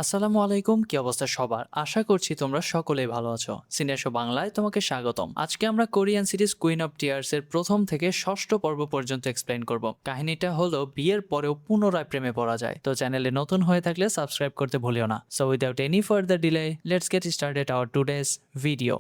আসসালামু আলাইকুম, কি অবস্থা সবার? আশা করছি তোমরা সকলেই ভালো আছো। সিনিয়র শো বাংলায় তোমাকে স্বাগতম। আজকে আমরা Korean series queen of tears এর প্রথম থেকে ষষ্ঠ পর্ব পর্যন্ত এক্সপ্লেইন করব। কাহিনীটা হলো বিয়ের পরেও পুনরায় প্রেমে পড়া যায়। তো চ্যানেলে নতুন হয়ে থাকলে সাবস্ক্রাইব করতে ভুলিও না। So without any further delay let's get started our today's video.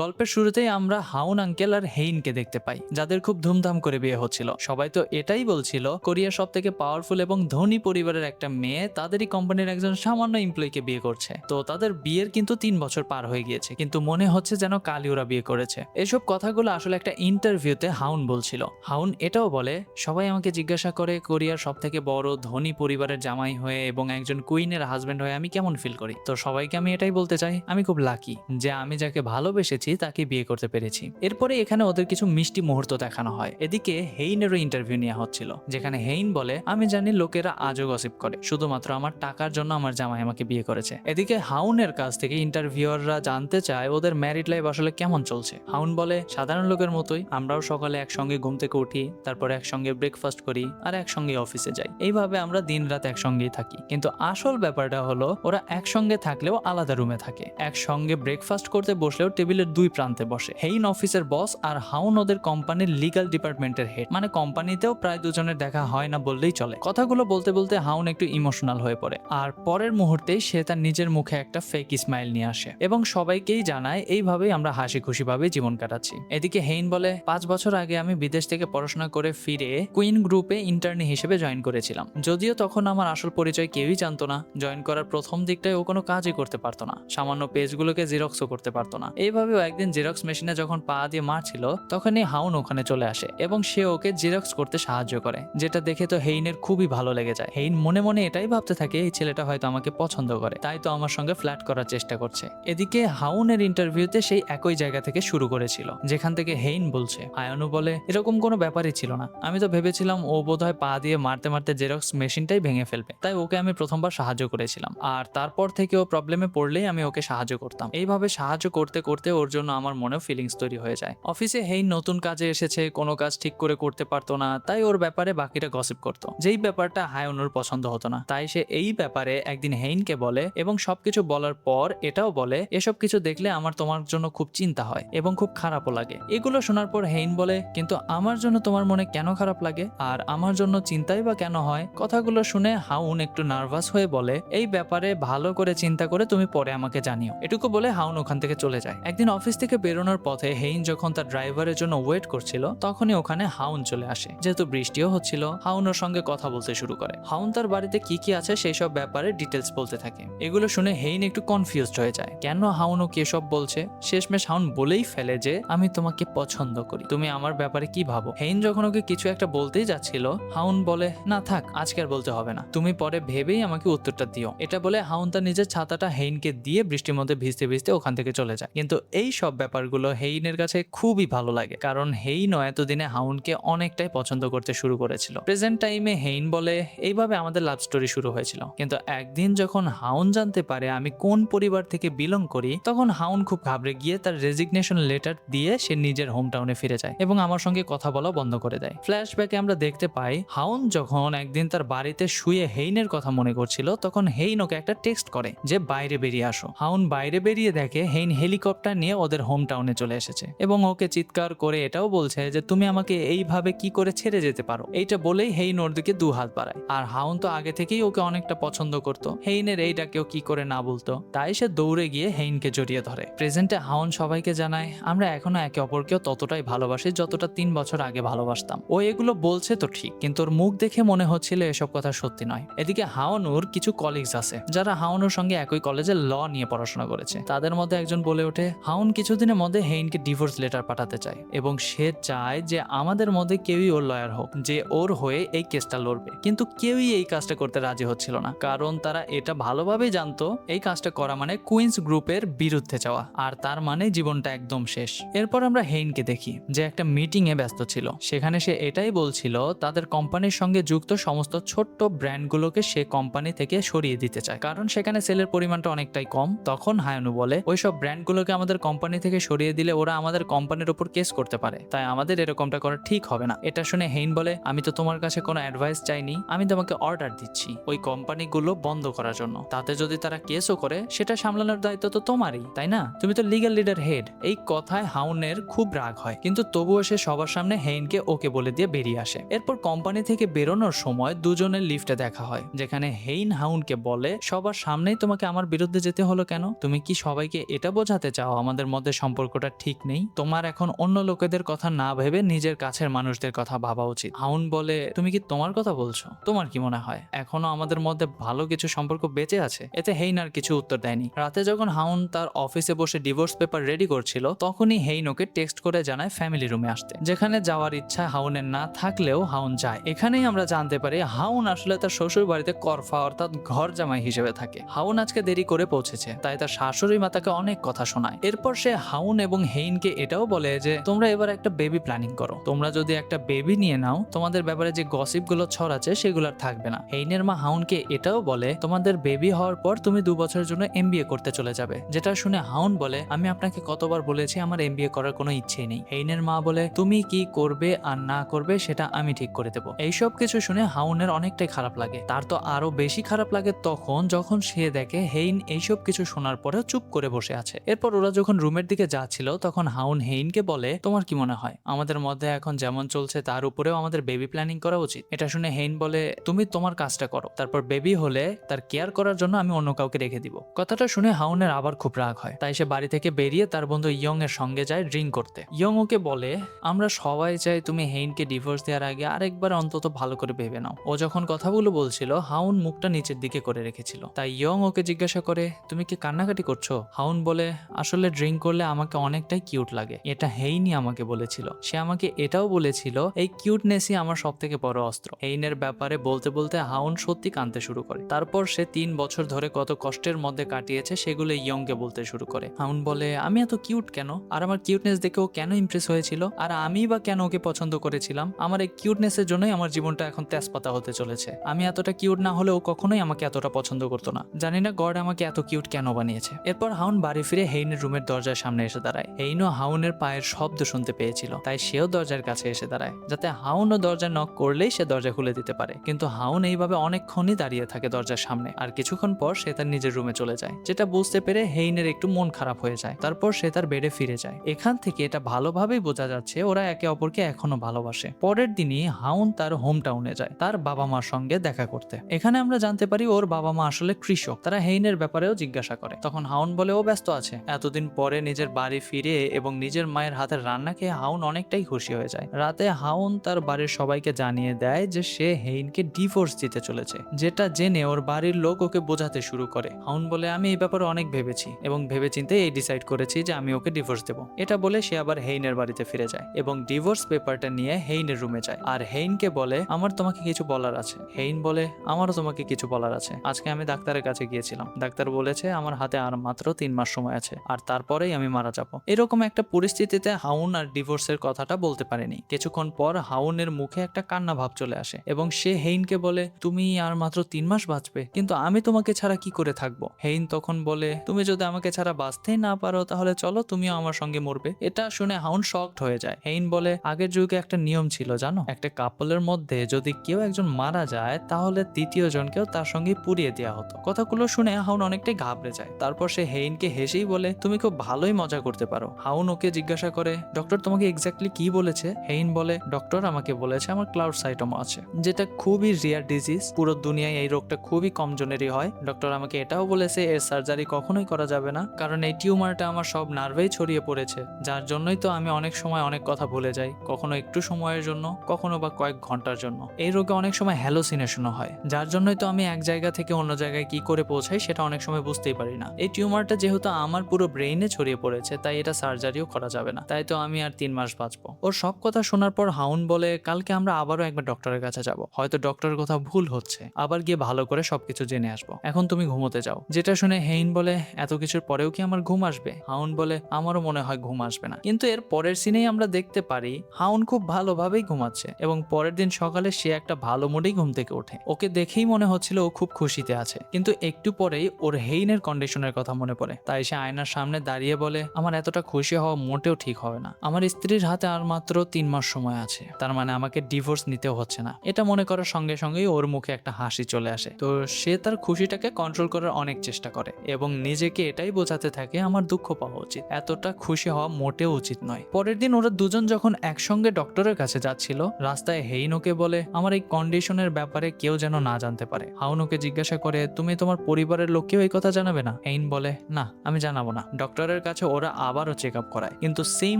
গল্পের শুরুতেই আমরা হাউন আঙ্কেল আর হেইনকে দেখতে পাই, যাদের খুব ধুমধাম করে বিয়ে হচ্ছিল। সবাই তো এটাই বলছিল কোরিয়ার সব থেকে পাওয়ারফুল এবং ধনী পরিবারের একটা মেয়ে তাদেরই কোম্পানির একজন সামান্য এমপ্লয়িকে বিয়ে করছে। তো তাদের বিয়ের কিন্তু 3 বছর পার হয়ে গিয়েছে, কিন্তু মনে হচ্ছে যেন কালই ওরা বিয়ে করেছে। এসব কথাগুলো আসলে একটা ইন্টারভিউতে হাউন বলছিল। হাউন এটাও বলে, সবাই আমাকে জিজ্ঞাসা করে কোরিয়ার সব থেকে বড় ধনী পরিবারের জামাই হয়ে এবং একজন কুইনের হাজবেন্ড হয়ে আমি কেমন ফিল করি। তো সবাইকে আমি এটাই বলতে চাই, আমি খুব লাকি যে আমি যাকে ভালোবেসেছি তাকে বিয়ে করতে পেরেছি। এরপরে এখানে ওদের কিছু মিষ্টি মুহূর্ত দেখানো হয়। এদিকে হেইনেরও ইন্টারভিউ নেওয়া হচ্ছিল, যেখানে হেইন বলে, আমি জানি লোকেরা আজও গসিপ করে, শুধুমাত্র আমার টাকার জন্য আমার জামাই আমাকে বিয়ে করেছে। এদিকে হাউনের কাছ থেকে ইন্টারভিউয়াররা জানতে চায় ওদের ম্যারিড লাইফ আসলে কেমন চলছে। হাউন বলে, সাধারণ লোকের মতোই, আমরাও সকালে একসঙ্গে ঘুম থেকে উঠি, তারপরে একসঙ্গে ব্রেকফাস্ট করি আর একসঙ্গে অফিসে যাই। এইভাবে আমরা দিন রাত একসঙ্গেই থাকি। কিন্তু আসল ব্যাপারটা হলো ওরা একসঙ্গে থাকলেও আলাদা রুমে থাকে, একসঙ্গে ব্রেকফাস্ট করতে বসলেও টেবিলের দুই প্রান্তে বসে। হেইন অফিসের বস আর হাউন ওদের কোম্পানির লিগ্যাল ডিপার্টমেন্টের হেড, মানে কোম্পানিতেও প্রায় দুজনের দেখা হয় না বললেই চলে। কথাগুলো বলতে বলতে হাউন একটু ইমোশনাল হয়ে পড়ে, আর পরের মুহূর্তেই সে তার নিজের মুখে একটা ফেক স্মাইল নিয়ে আসে এবং সবাইকেই জানায় এইভাবেই আমরা হাসি খুশি ভাবে জীবন কাটাচ্ছি। এদিকে হেইন বলে, 5 বছর আগে আমি বিদেশ থেকে পড়াশোনা করে ফিরে কুইন গ্রুপে ইন্টার্নি হিসেবে জয়েন করেছিলাম। যদিও তখন আমার আসল পরিচয় কেউই জানতো না। জয়েন করার প্রথম দিকটায় ও কোনো কাজই করতে পারতো না, সামান্য পেজগুলোকে জেরক্সও করতে পারতো না। এইভাবেও একদিন জেরক্স মেশিনে যখন পা দিয়ে মারছিল, তখনই হাউন ওখানে চলে আসে এবং সে ওকে জেরক্স করতে সাহায্য করে, যেটা দেখে তো হেইনের খুবই ভালো লেগে যায়। হেইন মনে মনে এটাই ভাবতে থাকে, এই ছেলেটা হয়তো আমাকে পছন্দ করে, তাই তো আমার সঙ্গে ফ্ল্যাট করার চেষ্টা করছে। এদিকে হাউনের ইন্টারভিউতে সেই একই জায়গা থেকে শুরু করেছিল, যেখান থেকে হেইন বলছে। আয়ানু বলে, এরকম কোনো ব্যাপারই ছিল না, আমি তো ভেবেছিলাম ও বোধহয় পা দিয়ে মারতে মারতে জেরক্স মেশিনটাই ভেঙে ফেলবে, তাই ওকে আমি প্রথমবার সাহায্য করেছিলাম, আর তারপর থেকে ও প্রবলেমে পড়লেই আমি ওকে সাহায্য করতাম। এইভাবে সাহায্য করতে করতে ওর জন্য আমার মনেও ফিলিংস তৈরি হয়ে যায়। অফিসে হেইন নতুন কাজে এসেছে, কোনো কাজ ঠিক করে করতে পারতো না, তাই ওর ব্যাপারে বাকিরা গসিপ করতো, যেই ব্যাপারটা হায়নুর পছন্দ হতো না। তাই সে এই ব্যাপারে একদিন হেইনকে বলে এবং সবকিছু বলার পর এটাও বলে, এসব কিছু দেখলে আমার তোমার জন্য খুব চিন্তা হয় এবং খুব খারাপও লাগে। এগুলো শোনার পর হেইন বলে, কিন্তু আমার জন্য তোমার মনে কেন খারাপ লাগে আর আমার জন্য চিন্তাই বা কেন হয়? কথাগুলো শুনে হাউন একটু নার্ভাস হয়ে বলে, এই ব্যাপারে ভালো করে চিন্তা করে তুমি পরে আমাকে জানিও। এটুকু বলে হাউন ওখান থেকে চলে যায়। একদিন অফিস থেকে বেরোনোর পথে হেইন যখন তার ড্রাইভারের জন্য ওয়েট করছিল, তখনই ওখানে হাউন চলে আসে। যেহেতু বৃষ্টিও হচ্ছিল, হাউন ওর সঙ্গে কথা বলতে শুরু করে। হাউন তার বাড়িতে কি কি আছে সেই সব ব্যাপারে ডিটেলস বলতে থাকে। এগুলো শুনে হেইন একটু কনফিউজড হয়ে যায়, কেন হাউন ও এসব বলছে। শেষমেশ হাউন বলেই ফেলে যে, আমি তোমাকে পছন্দ করি, তুমি আমার ব্যাপারে কি ভাবো? হেইন যখন ওকে কিছু একটা বলতেই যাচ্ছিল, হাউন বলে, না থাক, আজকে আর বলতে হবে না, তুমি পরে ভেবেই আমাকে উত্তরটা দিও। এটা বলে হাউন তার নিজের ছাতাটা হেইনকে দিয়ে বৃষ্টির মধ্যে ভিজতে ভিজতে ওখান থেকে চলে যায়। কিন্তু এই সব ব্যাপারগুলো হেইনের কাছে খুবই ভালো লাগে, কারণ হেইনও এতদিনে হাউনকে অনেকটাই পছন্দ করতে শুরু করেছিল। প্রেজেন্ট টাইমে হেইন বলে, এইভাবে আমাদের লাভ স্টোরি শুরু হয়েছিল, কিন্তু একদিন যখন হাউন জানতে পারে আমি কোন পরিবার থেকে বিলং করি, তখন হাউন খুব ঘাবড়ে গিয়ে তার রেজিগনেশন লেটার দিয়ে সে নিজের হোম টাউনে ফিরে যায় এবং আমার সঙ্গে কথা বলা বন্ধ করে দেয়। ফ্ল্যাশব্যাকে আমরা দেখতে পাই, হাউন যখন একদিন তার বাড়িতে শুয়ে হেইনের কথা মনে করছিল, তখন হেইন ওকে একটা টেক্সট করে যে বাইরে বেরিয়ে আসো। হাউন বাইরে বেরিয়ে দেখে হেইন হেলিকপ্টার নিয়ে ওদের হোম টাউনে চলে এসেছে এবং ওকে চিৎকার করে এটাও বলছে যে, তুমি আমাকে এইভাবে কি করে ছেড়ে যেতে পারো? এইটা বলেই হেইন ওর দিকে 2 হাত বাড়ায়। আর হাউন তো আগে থেকেই ওকে অনেকটা পছন্দ করতো, হেইনের এইটাকেও কি করে না বলতো। তাই সে দৌড়ে গিয়ে হেইনকে জড়িয়ে ধরে। প্রেজেন্টে হাউন সবাইকে জানায়, আমরা এখনো একে অপরকেও ততটাই ভালোবাসি যতটা 3 বছর আগে ভালোবাসতাম। ও এগুলো বলছে তো ঠিক, কিন্তু ওর মুখ দেখে মনে হচ্ছিল এসব কথা সত্যি নয়। এদিকে হাউনুর কিছু কলিগস আছে যারা হাউনুর সঙ্গে একই কলেজে ল নিয়ে পড়াশোনা করেছে। তাদের মধ্যে একজন বলে ওঠে, হাউন কিছুদিনের মধ্যে হেইনকে ডিভোর্স লেটার পাঠাতে চায় এবং সে চায় যে আমাদের মধ্যে কেউই ওর লয়ার হোক, যে ওর হয়ে এই কেসটা লড়বে। কিন্তু কেউই এই কাজটা করতে রাজি হচ্ছিল না, কারণ তারা এটা ভালোভাবেই জানতো এই কাজটা করা মানে কুইন্স গ্রুপের বিরুদ্ধে যাওয়া, আর তার মানে জীবনটা একদম শেষ। এরপর আমরা হেইনকে দেখি যে একটা মিটিং এ ব্যস্ত ছিল। সেখানে সে এটাই বলছিল তাদের কোম্পানির সঙ্গে যুক্ত সমস্ত ছোট্ট ব্র্যান্ডগুলোকে সে কোম্পানি থেকে সরিয়ে দিতে চায়, কারণ সেখানে সেলের পরিমাণটা অনেকটাই কম। তখন হায়ানু বলে, ওইসব ব্র্যান্ডগুলোকে আমাদের কোম্পানি থেকে সরিয়ে দিলে ওরা আমাদের কোম্পানির উপর কেস করতে পারে, তাই আমাদের এরকমটা করা ঠিক হবে না। এটা শুনে হেইন বলে, আমি তো তোমার কাছে কোনো অ্যাডভাইস চাইনি, আমি তোমাকে অর্ডার দিচ্ছি ওই কোম্পানিগুলো বন্ধ করার জন্য। তাতে যদি তারা কেসও করে সেটা সামলানোর দায়িত্ব তো তোমারই, তাই না? তুমি তো লিগ্যাল লিডার হেড। এই কথায় হাউনের খুব রাগ হয়, কিন্তু তবুও সে সবার সামনে হেইনকে ওকে বলে দিয়ে বেরিয়ে আসে। এরপর কোম্পানি থেকে বেরোনোর সময় দুজনের লিফটে দেখা হয়, যেখানে হেইন হাউনকে বলে, সবার সামনেই তোমাকে আমার বিরুদ্ধে যেতে হলো কেন? তুমি কি সবাইকে এটা বোঝাতে চাও আমাদের মধ্যে সম্পর্কটা ঠিক নেই? তোমার এখন অন্য লোকেদের কথা না ভেবে নিজের কাছের মানুষদের কথা ভাবা উচিত। হাউন বলে, তুমি কি তোমার কথা বলছো? তোমার কি মনে হয় এখনো আমাদের মধ্যে ভালো কিছু সম্পর্ক বেঁচে আছে? এতে হেইন আর কিছু উত্তর দেয়নি। রাতে যখন হাউন তার অফিসে বসে ডিভোর্স পেপার রেডি করছিল, তখনই হেইন ওকে টেক্সট করে জানায় ফ্যামিলি রুমে আসতে, যেখানে যাওয়ার ইচ্ছা হাউনের না থাকলেও হাউন যায়। এখানেই আমরা জানতে পারি হাউন আসলে তার শ্বশুর বাড়িতে করফা অর্থাৎ ঘর জামাই হিসেবে থাকে। হাউন আজকে দেরি করে পৌঁছেছে, তাই তার শাশুড়ি মা তাকে অনেক কথা শোনায়। এরপর সে হাউন এবং হেইনকে এটাও বলে যে তোমরা এবার একটা বেবি প্ল্যানিং করো। তোমরা যদি একটা বেবি নিয়ে নাও, তোমাদের ব্যাপারে যে গসিপ গুলো ছড়াচ্ছে সেগুলো আর থাকবে না। হেইনের মা হাউনকে এটাও বলে, তোমাদের বেবি হওয়ার পর তুমি 2 বছরের জন্য এমবিএ করতে চলে যাবে। যেটা শুনে হাউন বলে, আমি আপনাকে কতবার বলেছি আমার এমবিএ করার কোনো ইচ্ছেই নেই। হেইনের মা বলে, তুমি কি করবে আর না করবে সেটা আমি ঠিক করে দেবো। এইসব কিছু শুনে হাউনের অনেকটাই খারাপ লাগে। তার তো আরো বেশি খারাপ লাগে তখন যখন সে দেখে হেইন এইসব কিছু শোনার পরেও চুপ করে বসে আছে। এরপর ওরা যখন রুমের দিকে যাচ্ছিল, তখন হাউন হেইনকে বলে, তোমার কি মনে হয় আমাদের মধ্যে এখন যেমন চলছে তার উপরেও আমাদের বেবি প্ল্যানিং করা উচিত? এটা শুনে হেইন বলে, তুমি তোমার কাজটা করো, তারপর বেবি হলে তার কেয়ার করার জন্য আমি অন্য কাউকে রেখে দিব। কথাটা শুনে হাউনের আবার খুব রাগ হয়, তাই সে বাড়ি থেকে বেরিয়ে তার বন্ধু ইয়ং এর সঙ্গে যায় ড্রিঙ্ক করতে। ইয়ং ওকে বলে, আমরা সবাই চাই তুমি হেইনকে ডিভোর্স দেওয়ার আগে আরেকবার অন্তত ভালো করে ভেবে নাও। ও যখন কথাগুলো বলছিল, হাউন মুখটা নিচের দিকে করে রেখেছিল, তাই ইয়ং ওকে জিজ্ঞাসা করে, তুমি কি কান্নাকাটি করছো? হাউন বলে, আসলে ড্রিঙ্ক করলে আমাকে অনেকটাই কিউট লাগে, এটা হেইনই আমাকে বলেছিল। সে আমাকে এটাও বলেছিল এই কিউটনেসই আমার সব থেকে বড় অস্ত্র। হেইনের ব্যাপারে বলতে বলতে হাউন সত্যি কাঁদতে শুরু করে। তারপর সে 3 বছর ধরে কত কষ্টের মধ্যে কাটিয়েছে সেগুলো ইয়ংকে বলতে শুরু করে। হাউন বলে, আমি এত কিউট কেন? আর আমার কিউটনেস দেখে ও কেন ইমপ্রেস হয়েছিল? আর আমি বা কেন ওকে পছন্দ করেছিলাম? আমার এই কিউটনেসের জন্যই আমার জীবনটা এখন তেজপাতা হতে চলেছে। আমি এতটা কিউট না হলে ও কখনোই আমাকে এতটা পছন্দ করতো না। জানি না গড আমাকে এত কিউট কেন বানিয়েছে। এরপর হাউন বাড়ি ফিরে হেইনের রুমের দরজার সামনে এসে দাঁড়ায়। হেইনও হাউনের পায়ের শব্দ শুনতে পেয়েছিল, তাই সেও দরজার কাছে এসে দাঁড়ায়, যাতে হাউনও দরজা নক করলেই সে দরজা খুলে দিতে পারে। কিন্তু হাউন এইভাবে অনেকক্ষণই দাঁড়িয়ে থাকে দরজার সামনে, আর কিছুক্ষণ পর সে তার নিজের রুমে চলে যায়। যেটা বুঝতে পেরে হেইনের একটু মন খারাপ হয়ে যায়। তারপর সে তার বেডে ফিরে যায়। এখান থেকে এটা ভালোভাবেই বোঝা যাচ্ছে ওরা একে অপরকে এখনো ভালোবাসে। পরের দিনই হাউন তার হোম টাউনে যায় তার বাবা মার সঙ্গে দেখা করতে। এখানে আমরা জানতে পারি ওর বাবা মা আসলে কৃষক। তারা হেইনের ব্যাপারেও জিজ্ঞাসা করে, তখন হাউন বলে ও ব্যস্ত আছে। এতদিন পরে নিজের বাড়ি ফিরে এবং নিজের মায়ের হাতের রান্না খেয়ে হাউন অনেকটাই খুশি হয়ে যায়। রাতে হাউন তার বাড়ির সবাইকে জানিয়ে দেয় যে সে হেইনকে ডিভোর্স দিতে চলেছে, যেটা জেনে ওর বাড়ির লোক ওকে বোঝাতে শুরু করে। হাউন বলে, আমি এই ব্যাপারে অনেক ভেবেছি এবং ভেবেচিন্তে এই ডিসাইড করেছি যে আমি ওকে ডিভোর্স দেবো। এটা বলে সে আবার হেইনের বাড়িতে ফিরে যায় এবং ডিভোর্স পেপারটা নিয়ে হেইনের রুমে যায় আর হেইনকে বলে, আমার তোমাকে কিছু বলার আছে। হেইন বলে, আমারও তোমাকে কিছু বলার আছে। আজকে আমি ডাক্তারের কাছে গিয়েছিলাম, ডাক্তার বলেছে আমার হাতে আর মাত্র 3 মাস সময় আছে, আর তারপরেই আমি মারা যাব। এরকম একটা পরিস্থিতিতে হাউন আর ডিভোর্সের কথাটা বলতে পারেনি। কিছুক্ষণ পর হাউনের মুখে একটা কান্না ভাব চলে আসে এবং সে হেইনকে বলে, তুমি আর মাত্র 3 মাস বাঁচবে, কিন্তু আমি তোমাকে ছাড়া কি করে থাকবো? হেইন তখন বলে, তুমি যদি আমাকে ছাড়া বাঁচতেই না পারো তাহলে চলো তুমিও আমার সঙ্গে মরবে। এটা শুনে হাউন শকড হয়ে যায়। হেইন বলে, আগের যুগে একটা নিয়ম ছিল জানো, একটা কাপলের মধ্যে যদি কেউ একজন মারা যায় তাহলে তৃতীয় জনকেও তার সঙ্গে পুড়িয়ে দেওয়া হতো। কথাগুলো শুনে হাউন অনেকটাই ঘাবড়ে যায়। তারপর সে হেইনকে হেসেই বলে, তুমি খুব ভালোই মজা করতে পারো। হাউন ওকে জিজ্ঞাসা করে, ডক্টর তোমাকে এক্স্যাক্টলি কি বলেছে? হেইন বলে, ডক্টর আমাকে বলেছে আমার ক্লাউড সাইটোমা আছে, যেটা খুবই রিয়ার ডিজিজ। পুরো দুনিয়ায় এই রোগটা খুবই কম জনেরই হয়। ডক্টর আমাকে এটাও বলেছে এর সার্জারি কখনোই করা যাবে না, কারণ এই টিউমারটা আমার সব নার্ভেই ছড়িয়ে পড়েছে, যার জন্যই তো আমি অনেক সময় অনেক কথা ভুলে যাই, কখনো একটু সময়ের জন্য, কখনো বা কয়েক ঘন্টার জন্য। এই রোগে অনেক সময় হ্যালোসিনেশনও হয়, যার জন্যই তো আমি এক জায়গা থেকে অন্য জায়গায় কি করে পৌঁছাই সেটা অনেক সময় বুঝতেই পারি না। এই টিউমারটা যেহেতু আমার পুরো ব্রেইনে ছড়িয়ে পড়েছে, তাই এটা সার্জারিও করা যাবে না, তাই তো আমি আর 3 মাস বাঁচবো। ওর সব কথা শোনার পর হাউন বলে, কালকে আমরা আবারও একবার ডক্টরের কাছে যাব, হয়তো ডক্টরের কথা ভুল হচ্ছে, আবার গিয়ে ভালো করে সবকিছু জেনে আসবো। এখন তুমি ঘুমোতে যাও। যেটা শুনে হেইন বলে, এত কিছুর পরেও কি আমার ঘুম আসবে? হাউন বলে, আমারও মনে হয় ঘুম আসবে না। কিন্তু এর পরের সিনেই আমরা দেখতে পারি হাউন খুব ভালোভাবেই ঘুমাচ্ছে এবং পরের দিন সকালে সে একটা ভালো মুডেই ঘুম থেকে ওঠে। ওকে দেখেই মনে হচ্ছিল ও খুব খুশিতে আছে, কিন্তু একটু পরেই ওর হেইনের কন্ডিশনের কথা মনে পড়ে, তাই সে আয়নার সামনে দাঁড়িয়ে দাঁড়িয়ে বলে, আমার এতটা খুশি হওয়া মোটেও ঠিক হবে না। আমার স্ত্রীর হাতে আর মাত্র 3 মাস সময় আছে, তার মানে আমাকে ডিভোর্স নিতেও হচ্ছে না। এটা মনে করার সঙ্গে সঙ্গেই ওর মুখে একটা হাসি চলে আসে। তো সে তার খুশিটাকে কন্ট্রোল করার অনেক চেষ্টা করে এবং নিজেকে এটাই বোঝাতে থাকে আমার দুঃখ পাওয়া উচিত, এতটা খুশি হওয়া মোটেও উচিত নয়। পরের দিন ওরা দুজন যখন একসঙ্গে ডক্টরের কাছে যাচ্ছিল, রাস্তায় হেইন ওকে বলে, আমার এই কন্ডিশনের ব্যাপারে কেউ যেন না জানতে পারে। হাউন ওকে জিজ্ঞাসা করে, তুমি তোমার পরিবারের লোককেও এই কথা জানাবে না? হেইন বলে, না, আমি জানাবো না। ডক্টরের কাছে ওরা আবারও চেক আপ করায়, কিন্তু সেম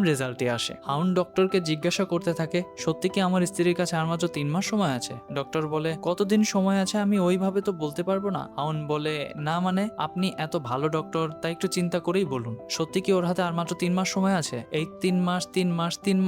রেজাল্টই আসে। হাউন ডক্টরকে জিজ্ঞাসা করতে থাকে, সত্যি কি আমার স্ত্রীর কাছে আর মাত্র 3 মাস সময় আছে? ডক্টর বলে, কতদিন সময় আছে আমি ওইভাবে তো বলতে পারবো না। হাউন বলে, না মানে আপনি এত ভালো ডক্টর, তাই একটু চিন্তা করেই বলুন, সত্যি কি ওর হাতে আর মাত্র 3 মাস সময় আছে? এই 3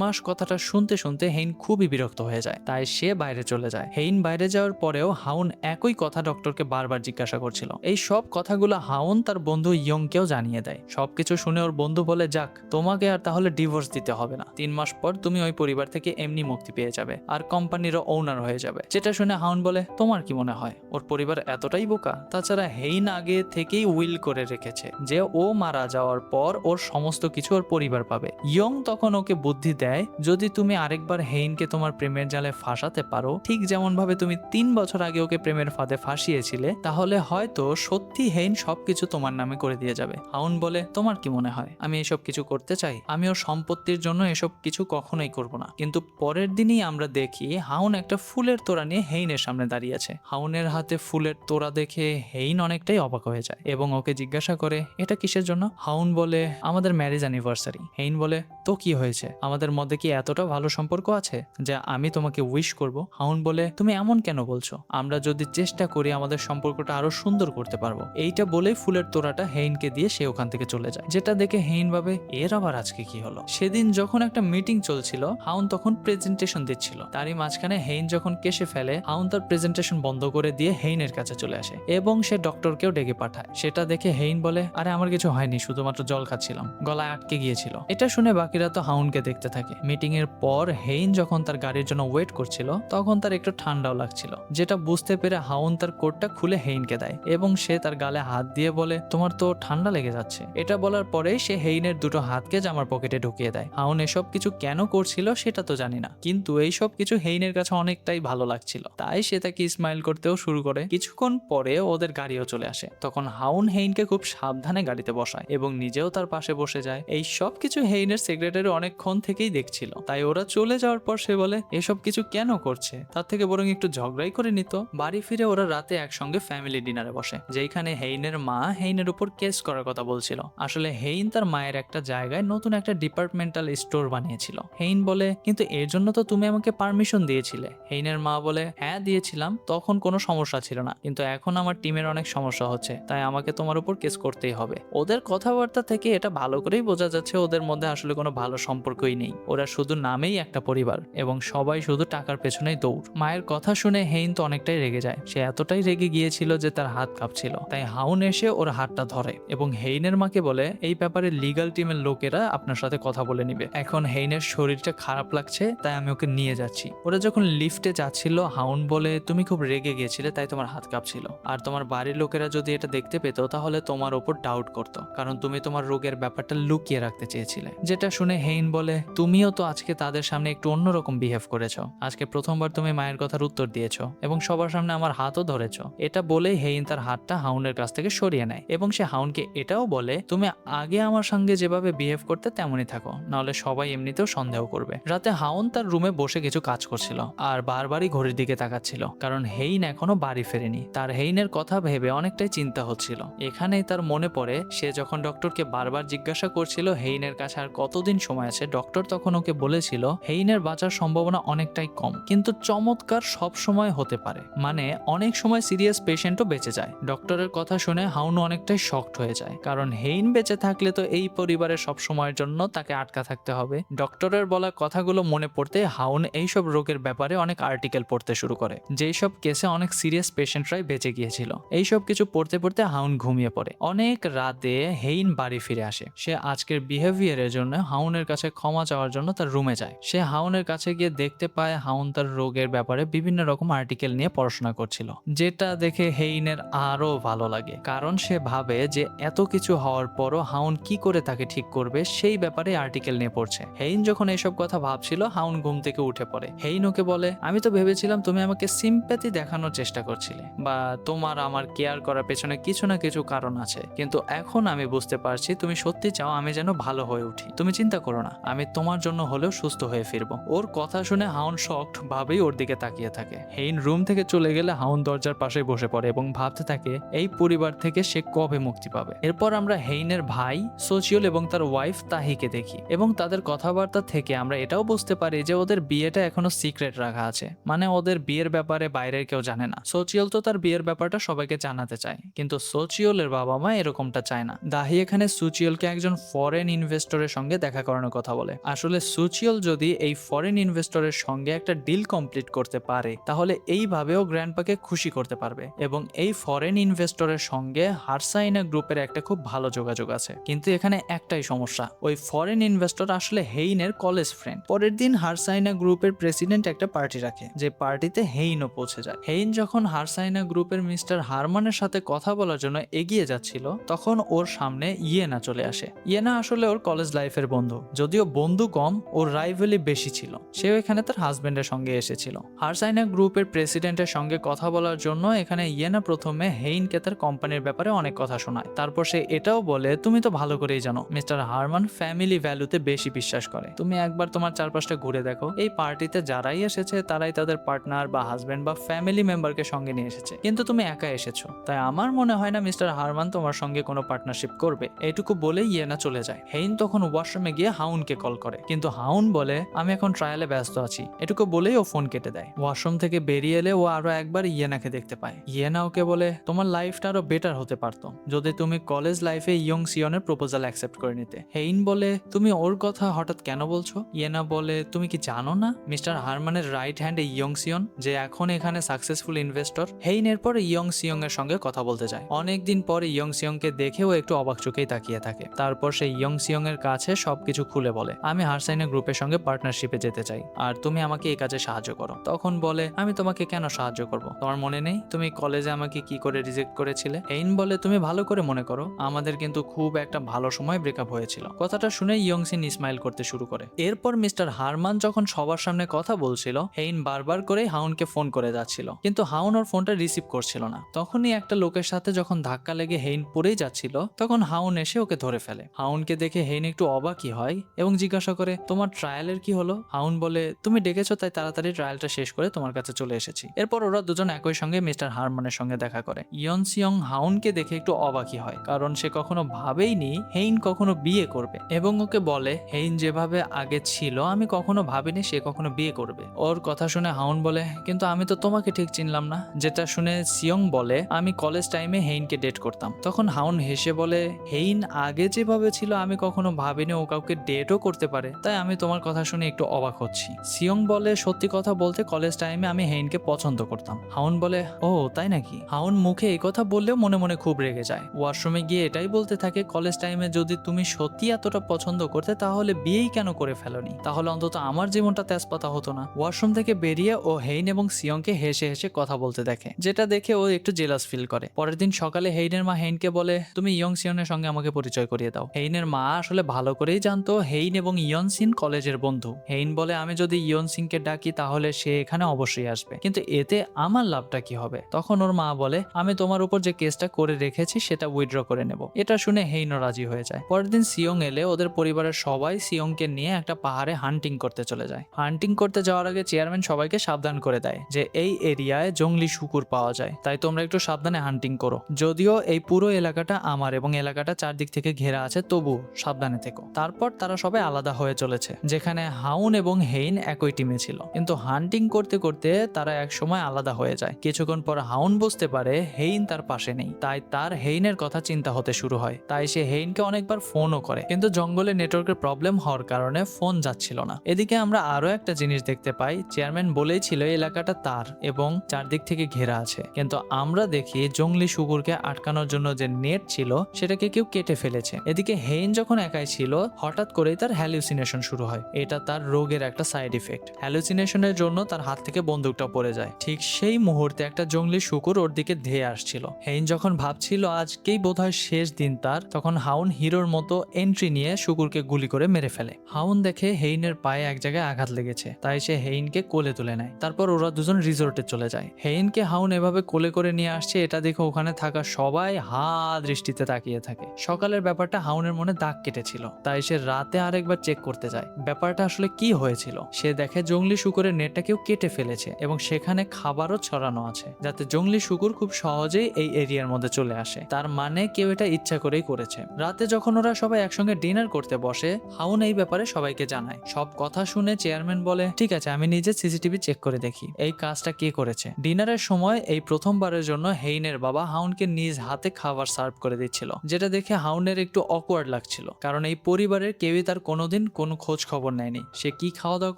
মাস কথাটা শুনতে শুনতে হেইন খুবই বিরক্ত হয়ে যায়, তাই সে বাইরে চলে যায়। হেইন বাইরে যাওয়ার পরেও হাউন একই কথা ডক্টরকে বারবার জিজ্ঞাসা করছিল। এই সব কথাগুলো হাউন তার বন্ধু ইয়ংকেও জানিয়ে দেয়। সবকিছু শুনে ওর বন্ধু বলে, যাক, তোমাকে আর তাহলে ডিভোর্স দিতে হবে না। 3 মাস পর তুমি ওই পরিবার থেকে এমনি মুক্তি পেয়ে যাবে আর কোম্পানিরও ওনার হয়ে যাবে। যেটা শুনে হাউন বলে, তোমার কি মনে হয় ওর পরিবার এতটাই বোকা? তাছাড়া হেইন আগে থেকেই উইল করে রেখেছে যে ও মারা যাওয়ার পর ওর সমস্ত কিছু ওর পরিবার পাবে। ইয়ং তখন ওকে বুদ্ধি দেয়, যদি তুমি আরেকবার হেইনকে তোমার প্রেমের জালে ফাঁসাতে পারো, ঠিক যেমন ভাবে তুমি 3 বছর আগে ওকে প্রেমের ফাঁদে ফাঁসিয়েছিলে, তাহলে হয়তো সত্যি হেইন সবকিছু তোমার নামে করে দিয়ে যাবে। হাউন বলে, তোমার কি মনে হয় আমি এসব কিছু করতে চাই? আমি ওর সম্পত্তির জন্য এসব কিছু কখনোই করব না। কিন্তু পরের দিনই আমরা দেখি হাউন একটা ফুলের তোড়া নিয়ে হেইনের সামনে দাঁড়িয়ে আছে। হাউনের হাতে ফুলের তোড়া দেখে হেইন অনেকটাই অবাক হয়ে যায় এবং ওকে জিজ্ঞাসা করে, এটা কিসের জন্য? হাউন বলে, আমাদের ম্যারেজ অ্যানিভার্সারি। হেইন বলে, তো কি হয়েছে, আমাদের মধ্যে কি এতটা ভালো সম্পর্ক আছে যে আমি তোমাকে উইশ করব? হাউন বলে, তুমি এমন কেন বলছো? আমরা যদি চেষ্টা করি আমাদের সম্পর্কটা আরো সুন্দর করতে পারবো। এইটা বলে ফুলের তোড়াটা হেইনকে দিয়ে সে ওখান থেকে চলে যায়। যেটা দেখে হেইন ভাবে, এর আবার আজকে কি হলো? সেদিন যখন একটা মিটিং চলছিল, হাউন তখন প্রেজেন্টেশন দিচ্ছিল। তারই মাঝখানে হেইন যখন কেসে ফেলে, হাউন তার প্রেজেন্টেশন বন্ধ করে দিয়ে হেইনের কাছে চলে আসে এবং সে ডক্টরকেও ডেকে পাঠায়। সেটা দেখে হেইন বলে, আরে আমার কিছু হয়নি, শুধুমাত্র জল খাচ্ছিলাম, গলায় আটকে গিয়েছিল। এটা শুনে বাকিরা তো হাউনকে দেখতে থাকে। মিটিং এর পর হেইন যখন তার গাড়ির জন্য ওয়েট করছিল, তখন তার একটু ঠান্ডাও লাগছিল, যেটা বুঝতে পেরে হাউন তার কোটটা খুলে হেইনকে দেয় এবং সে তার গালে হাত দিয়ে বলে, তোমার তো ঠান্ডা লেগে যাচ্ছে। এটা বলার পরেই সে হেইনের দুটো হাতকে জামার পকেটে ঢুকিয়ে দেয়। হাউন এসব কিছু কেন করছিল সেটা তো জানি না, কিন্তু এইসব কিছু হেইনের কাছে অনেকটাই ভালো লাগছিল, তাই সে তাকে স্মাইল করতেও শুরু করে। কিছুক্ষণ পরে ওদের গাড়িও চলে আসে। তখন হাউন হেইনকে খুব সাবধানে গাড়িতে বসায় এবং নিজেও তার পাশে বসে যায়। এই সব কিছু হেইনের সেক্রেটারি অনেকক্ষণ থেকেই দেখছিল, তাই ওরা চলে যাওয়ার পর সে বলে, এসব কিছু কেন করছে, তার থেকে বরং একটু ঝগড়াই করে নিত। বাড়ি ফিরে ওরা রাতে একসঙ্গে ফ্যামিলি ডিনারে বসে, যেখানে হেইনের মা হেইনের উপর কেস করার কথা বলছিল। আসলে হেইন তার মায়ের একটা জায়গায় নতুন একটা ডিপার্টমেন্টাল স্টোর বানিয়েছিল। হেইন বলে, কিন্তু এর জন্য তো তুমি আমাকে পারমিশন দিয়েছিলে। হেইনের মা বলে, হ্যাঁ দিয়েছিলাম, তখন কোনো সমস্যা ছিল না, কিন্তু এখন আমার টিমের অনেক সমস্যা হচ্ছে, তাই আমাকে তোমার উপর কেস করতেই হবে। ওদের কথাবার্তা থেকে এটা ভালো করেই বোঝা যাচ্ছে ওদের মধ্যে আসলে কোনো ভালো সম্পর্কই নেই। ওরা শুধু নামেই একটা পরিবার এবং সবাই শুধু টাকার পেছনেই দৌড়। মায়ের কথা শুনে হেইন তো অনেকটাই রেগে যায়। সে এতটাই রেগে গিয়েছিল যে তার হাত কাঁপছিল, তাই হাউন এসে ওর হাতটা ধরে এবং হেইনের মাকে বলে, এই ব্যাপারে লিগ্যাল টিমের লোকেরা আপনার সাথে কথা বলে নিবে। এখন হেইনের শরীরটা খারাপ লাগছে, তাই আমি ওকে নিয়ে যাচ্ছি। ওরা যখন লিফটে যাচ্ছিল, হাউন বলে, তুমি খুব রেগে গিয়েছিলে তাই তোমার হাত কাঁপছিল, আর তোমার বাড়ির লোকেরা যদি এটা দেখতে পেত তাহলে তোমার ওপর ডাউট করতো, কারণ তুমি তোমার রোগের ব্যাপারটা লুকিয়ে রাখতে চেয়েছিলে। যেটা শুনে হেইন বলে, তুমিও তো আজকে তাদের সামনে একটু অন্যরকম বিহেভ করেছো। আজকে প্রথমবার তুমি মায়ের কথার উত্তর দিয়েছো এবং সবার সামনে আমার হাতও ধরেছো। এটা বলে হেইন তার হাতটা হাউনের কাছ থেকে সরিয়ে নেয় এবং সে হাউনকে এটাও বলে, তুমি আগে আমার সঙ্গে যেভাবে বিহেভ করতে তেমনই থাকো, নাহলে সবাই এমনিতেও সন্দেহ করবে। রাতে হাউন তার রুমে বসে কিছু কাজ করছিল আর বারবারই ঘড়ির দিকে তাকাচ্ছিল, কারণ হেইন এখনো বাড়ি ফেরেনি। তার হেইনের কথা ভেবে অনেকটাই চিন্তা হচ্ছিল। এখানেই তার মনে পড়ে, সে যখন ডক্টরকে বারবার জিজ্ঞাসা করছিল হেইনের কাছে আর কতদিন সময় আছে, ডক্টর তখন ওকে বলেছিল হেইনের বাঁচার সম্ভাবনা অনেকটাই কম, কিন্তু চমৎকার সব সময় হতে পারে, মানে অনেক সময় সিরিয়াস পেশেন্টও বেঁচে যায়। ডক্টরের কথা শুনে হাউন অনেকটাই শকড হয়ে যায়, কারণ হেইন বেঁচে থাকলে তো এই পরিবারের সব সময়ের জন্য তাকে আটকা থাকতে হবে। ডক্টরের বলা কথাগুলো মনে পড়তে হাউন এইসব রোগের ব্যাপারে অনেক আর্টিকেল পড়তে শুরু করে, যেই সব কেসে অনেক সিরিয়াস পেশেন্টরাই বেঁচে গিয়েছিল। এইসব কিছু পড়তে পড়তে হাউন ঘুমিয়ে পড়ে। অনেক রাতে হেইন বাড়ি ফিরে আসে। সে আজকের বিহেভিয়ারের জন্য হাউনের কাছে ক্ষমা চাওয়ার জন্য তার রুমে যায়। সে হাউনের কাছে গিয়ে দেখতে পায় হাউন তার রোগের ব্যাপারে বিভিন্ন রকম আর্টিকেল নিয়ে পড়াশোনা করছিল, যেটা দেখে হেইনের আরো ভালো লাগে, কারণ সে ভাবে যে এত কিছু হওয়ার পরও তারপরও হাউন কি করে তাকে ঠিক করবে সেই ব্যাপারে আর্টিকেল নিয়ে পড়ছে। হেইন যখন এইসব কথা ভাবছিল, হাউন ঘুম থেকে উঠে পড়ে। হেইন ওকে বলে, আমি তো ভেবেছিলাম তুমি আমাকে সিম্প্যাথি দেখানোর চেষ্টা করছিলে, বা তোমার আমার কেয়ার করার পেছনে কিছু না কিছু কারণ আছে, কিন্তু এখন আমি বুঝতে পারছি তুমি সত্যি চাও আমি যেন ভালো হয়ে উঠি। তুমি চিন্তা করো না, আমি তোমার জন্য হলেও সুস্থ হয়ে ফিরবো। ওর কথা শুনে হাউন শকড ভাবেই ওর দিকে তাকিয়ে থাকে। হেইন রুম থেকে চলে গেলে হাউন দরজার পাশে বসে পড়ে এবং ভাবতে থাকে এই পরিবার থেকে সে কবে মুক্তি পাবে। এরপর আমরা হেইনের ভাই সোচিওল এবং তার ওয়াইফ তাহিকে দেখি, এবং তাদের কথাবার্তা থেকে আমরা এটাও বুঝতে পারি যে ওদের বিয়েটা এখনো সিক্রেট রাখা আছে, মানে ওদের বিয়ের ব্যাপারে বাইরের কেউ জানে না। সোচিওল তো তার বিয়ের ব্যাপারটা সবাইকে জানাতে চায়, কিন্তু সোচিওলের বাবা মা এরকমটা চায় না। দাহি এখানে সুচিওলকে একজন ফরেন ইনভেস্টরের সঙ্গে দেখা করানোর কথা বলে। আসলে সুচিওল যদি এই ফরেন ইনভেস্টরের সঙ্গে একটা ডিল কমপ্লিট করতে পারে, তাহলে এইভাবেও গ্র্যান্ডপাকে খুশি করতে পারবে। এবং এই ফরেন ইনভেস্টরের সঙ্গে হারসাইনা গ্রুপের একটা খুব ভালো যোগাযোগ আছে, কিন্তু এখানে একটাই সমস্যা, ওই ফরেন ইনভেস্টর আসলে হেইনের কলেজ ফ্রেন্ড। পরের দিন হারসাইনা গ্রুপের প্রেসিডেন্ট একটা পার্টি রাখে, যে পার্টিতে হেইনও পৌঁছে যায়। হেইন যখন হারসাইনা গ্রুপের মিস্টার হারমানের সাথে কথা বলার জন্য এগিয়ে যাচ্ছিল, তখন ওর সামনে ইয়েনা চলে আসে। ইয়েনা আসলে ওর কলেজ লাইফের বন্ধু, যদিও বন্ধু কম, ওর রাইভেলি বেশি ছিল। সেও এখানে তার হাজবেন্ডের সঙ্গে এসেছিল। হারসাইনা গ্রুপের প্রেসিডেন্টের সঙ্গে কথা বলার জন্য এখানে ইয়েনা প্রথমে হেইনকে তার কোম্পানির ব্যাপারে অনেক কথা শোনায়। তারপর সে এটাও বলে, তুমি তো ভালো করেই জানো মিস্টার হারমান ফ্যামিলি ভ্যালুতে বেশি বিশ্বাস করে। তুমি একবার তোমার চারপাশটা ঘুরে দেখো, এই পার্টিতে যারাই এসেছে তারাই তাদের পার্টনার বা হাজবেন্ড বা ফ্যামিলি মেম্বারকে সঙ্গে নিয়ে এসেছে, কিন্তু তুমি একা এসেছো। তাই আমার মনে হয় না মিস্টার হারমান তোমার সঙ্গে কোনো পার্টনারশিপ করবে। এইটুকু বলে ইয়েনা চলে যায়। হেইন তখন ওয়াশরুমে গিয়ে হাউনকে কল করে, কিন্তু হাউন বলে আমি এখন ট্রায়ালে ব্যস্ত আছি। এটুকু বলেই ও ফোন কেটে দেয়। ওয়াশরুম থেকে বেরিয়ে এলে ও আরো একবার ইয়েনাকে দেখতে পায়। ইয়েনা ওকে বলে, তোমার লাইফটা আরো বেটার হতে পারতো যদি তুমি কলেজ লাইফে ইয়ং সিয়নের প্রপোজাল অ্যাকসেপ্ট করে নিতে। হেইন বলে, তুমি ওর কথা হঠাৎ কেন বলছো? ইয়েনা বলে, তুমি কি জানো না মিস্টার হারমানের রাইট হ্যান্ড ইয়ং সিয়ন, যে এখন এখানে সাকসেসফুল ইনভেস্টর। হেইন এরপর ইয়ং সিয়ং এর সঙ্গে কথা বলতে যায়। অনেকদিন পরে ইয়ং সিয়ংকে দেখেও একটু অবাক চোখেই তাকিয়ে থাকে। তারপর সে ইয়ং সিয়ং এর কাছে সবকিছু খুলে বলে, আমি হারসাইনা গ্রুপের সঙ্গে পার্টনারশিপে যেতে চাই, আর তুমি আমাকে এই কাজে সাহায্য করো। তখন বলে, আমি তোমাকে কেন সাহায্য করব? তোমার মনে নেই তুমি কলেজে আমাকে কি করে রিজেক্ট করেছিলে? হেইন বলে, তুমি ভালো করে মনে করো, আমাদের কিন্তু খুব একটা ভালো সময় ব্রেকআপ হয়েছিল। কথাটা শুনে ইয়ং সিন স্মাইল করতে শুরু করে। এরপর মিস্টার হারমান যখন সবার সামনে কথা বলছিল, হেইন বারবার করে হাউনকে ফোন করে যাচ্ছিল, কিন্তু হাউন ওর ফোনটা রিসিভ করছিল না। তখনই একটা লোকের সাথে যখন ধাক্কা লেগে হেইন পড়েই যাচ্ছিল, তখন হাউন এসে ওকে ধরে ফেলে। হাউনকে দেখে হেইন একটু অবাকই হয় এবং জিজ্ঞাসা করে, তোমার ট্রায়ালের কি হলো? হাউন বলে, তুমি ডেকেছো তাই তাড়াতাড়ি ট্রায়ালটা শেষ করে তোমার কাছে চলে এসেছি। এরপর ওরা দুজন একই সঙ্গে মিস্টার হারমানের সঙ্গে দেখা করে। ইয়ন সিয়ং হাউনকে দেখে একটু অবাকই হয়, কারণ সে কখনো ভাবেইনি হেইন কখনো বিয়ে করবে, এবং ওকে বলে, হেইন যেভাবে আগে ছিল আমি কখনো ভাবিনি সে কখনো বিয়ে করবে। ওর কথা শুনে হাউন বলে, কিন্তু আমি তো তোমাকে ঠিক চিনলাম না। যেটা শুনে সিয়ং বলে, আমি কলেজ টাইমে হেইনকে ডেট করতাম। তখন হাউন হেসে বলে, হেইন আগে যেভাবে ছিল আমি কখনো ভাবিনি ও কাউকে ডেটও করতে পারে, তাই আমি তোমার কথা শুনে একটু অবাক হচ্ছি। সিয়ং বলে, সত্যি কথা বলতে কলেজ টাইমে আমি হেইনকে পছন্দ করতাম। হাউন বলে, ও তাই নাকি? হাউন মুখে এই কথা বললেও মনে মনে খুব রেগে যায়। ওয়াশরুমে গিয়ে এটাই বলতে থাকে, কলেজ টাইমে যদি তুমি সত্যি এতটা পছন্দ করতে তাহলে বিয়েই কেন করে ফেলোনি? তাহলে অন্তত আমার জীবনটা তেজপাতা হতো না। ওয়াশরুম থেকে বেরিয়ে ও হেইন এবং সিয়ংকে হেসে হেসে কথা বলতে দেখে, যেটা দেখে ও একটু জেলাস ফিল করে। পরের দিন সকালে হেইনের মা হেইনকে বলে, তুমি ইয়ং সিয়নের সঙ্গে আমাকে পরিচয় করিয়ে দাও। হেইনের মা আসলে ভালো করেই জানতো হেইন এবং ইয়ন সিন কলেজের বন্ধু। হেইন বলে, আমি যদি ইয়ন সিনকে ডাকি তাহলে সে এখানে অবশ্যই আসবে, কিন্তু এতে আমার লাভটা কি হবে? তখন ওর মা বলে, আমি তোমার উপর যে কেসটা করে রেখেছি সেটা উইথড্র করে নেব। এটা শুনে হেইনও রাজি হয়ে যায়। পরের দিন সিয়ং এলে ওদের পরিবারের সবাই সিয়ংকে নিয়ে একটা পাহাড়ে হান্টিং করতে চলে যায়। হান্টিং করতে যাওয়ার আগে চেয়ারম্যান সবাইকে সাবধান করে দেয় যে এই এরিয়ায় জঙ্গলি শুকুর পাওয়া যায়, তাই তোমরা একটু সাবধানে হান্টিং করো। যদিও এই পুরো এলাকাটা আমার এবং এলাকাটা চারদিক থেকে ঘেরা আছে, তবু সাবধানে থেকো। তারপর তারা সবাই আলাদা হয়ে চলেছে, যেখানে হাউন এবং হেইন একই টিমে ছিল, কিন্তু হান্টিং করতে করতে তারা এক সময় আলাদা হয়ে যায়। কিছুক্ষণ পর হাউন বুঝতে পারে হেইন তার পাশে নেই, তাই তার হেইনের কথা চিন্তা হতে শুরু হয়। তাই সে হেইনকে অনেকবার ফোনও করে, কিন্তু জঙ্গলে নেটওয়ার্কের প্রবলেম হওয়ার কারণে ফোন যাচ্ছিল না। এদিকে আমরা আরো একটা জিনিস দেখতে পাই, চেয়ারম্যান বলেছিল এলাকাটা তার এবং চারদিক থেকে ঘেরা আছে, কিন্তু আমরা দেখি জঙ্গলি শুকুরকে আটকানোর জন্য যে নেট ছিল সেটাকে কেউ কেটে ফেলেছে। এদিকে হেইন যখন একাই ছিল, হঠাৎ করেই তার হ্যালুসিনেশন শুরু হয়। এটা তার রোগের একটা সাইড ইফেক্ট। হ্যালুসিনেশনের জন্য তার হাত থেকে বন্দুকটা পড়ে যায়। ঠিক সেই মুহূর্তে একটা জঙ্গলি শুকুর ওর দিকে ধেয়ে আসছিল। হেইন যখন ভাবছিল আজকেই বোধহয় শেষ দিন তার, তখন হাউন হিরোর মতো এন্ট্রি নিয়ে শুকুরকে গুলি করে মেরে ফেলে। হাউন দেখে হেইনের পায়ে এক জায়গায় আঘাত লেগেছে, তাই সে হেইনকে কোলে তুলে নেয়। তারপর ওরা দুজন রিসোর্টে চলে যায়। হেইনকে হাউন এভাবে কোলে করে নিয়ে আসছে এটা দেখে ওখানে থাকা সবাই হা দৃষ্টিতে তাকিয়ে থাকে। সকালের ব্যাপারটা হাউনের মনে দাগ কেটেছিল, তাই সে রাতে আরেকবার চেক করতে যায় ব্যাপারটা আসলে কি হয়েছিল। সে দেখে জঙ্গলি শুকুরের নেটটা কেউ কেটে ফেলেছে এবং সেখানে খাবারও ছড়ানো আছে, যাতে জঙ্গলি শুকুর খুব সহজেই এই এরিয়ার মধ্যে চলে আসে। তার মানে কেউ এটা ইচ্ছা করেই করেছে। রাতে যখন ওরা সবাই একসঙ্গে ডিনার করতে বসে, হাউন এই ব্যাপারে সবাইকে জানায়। সব কথা শুনে চেয়ারম্যান বলে, ঠিক আছে, আমি নিজে সিসিটিভি চেক করে দেখি এই কাজটা কে করেছে। ডিনারের সময় এই প্রথমবারের জন্য হেইনের বাবা হাউনকে নিজ হাতে খাবার সার্ভ করে দিচ্ছিল, যেটা দেখে হাউনের একটু অকওয়ার্ড লাগছিল, কারণ এই পরিবারের কেউই তার কোনোদিন কোনো খোঁজ খবর নেয়নি। সে কি খাওয়া দাওয়া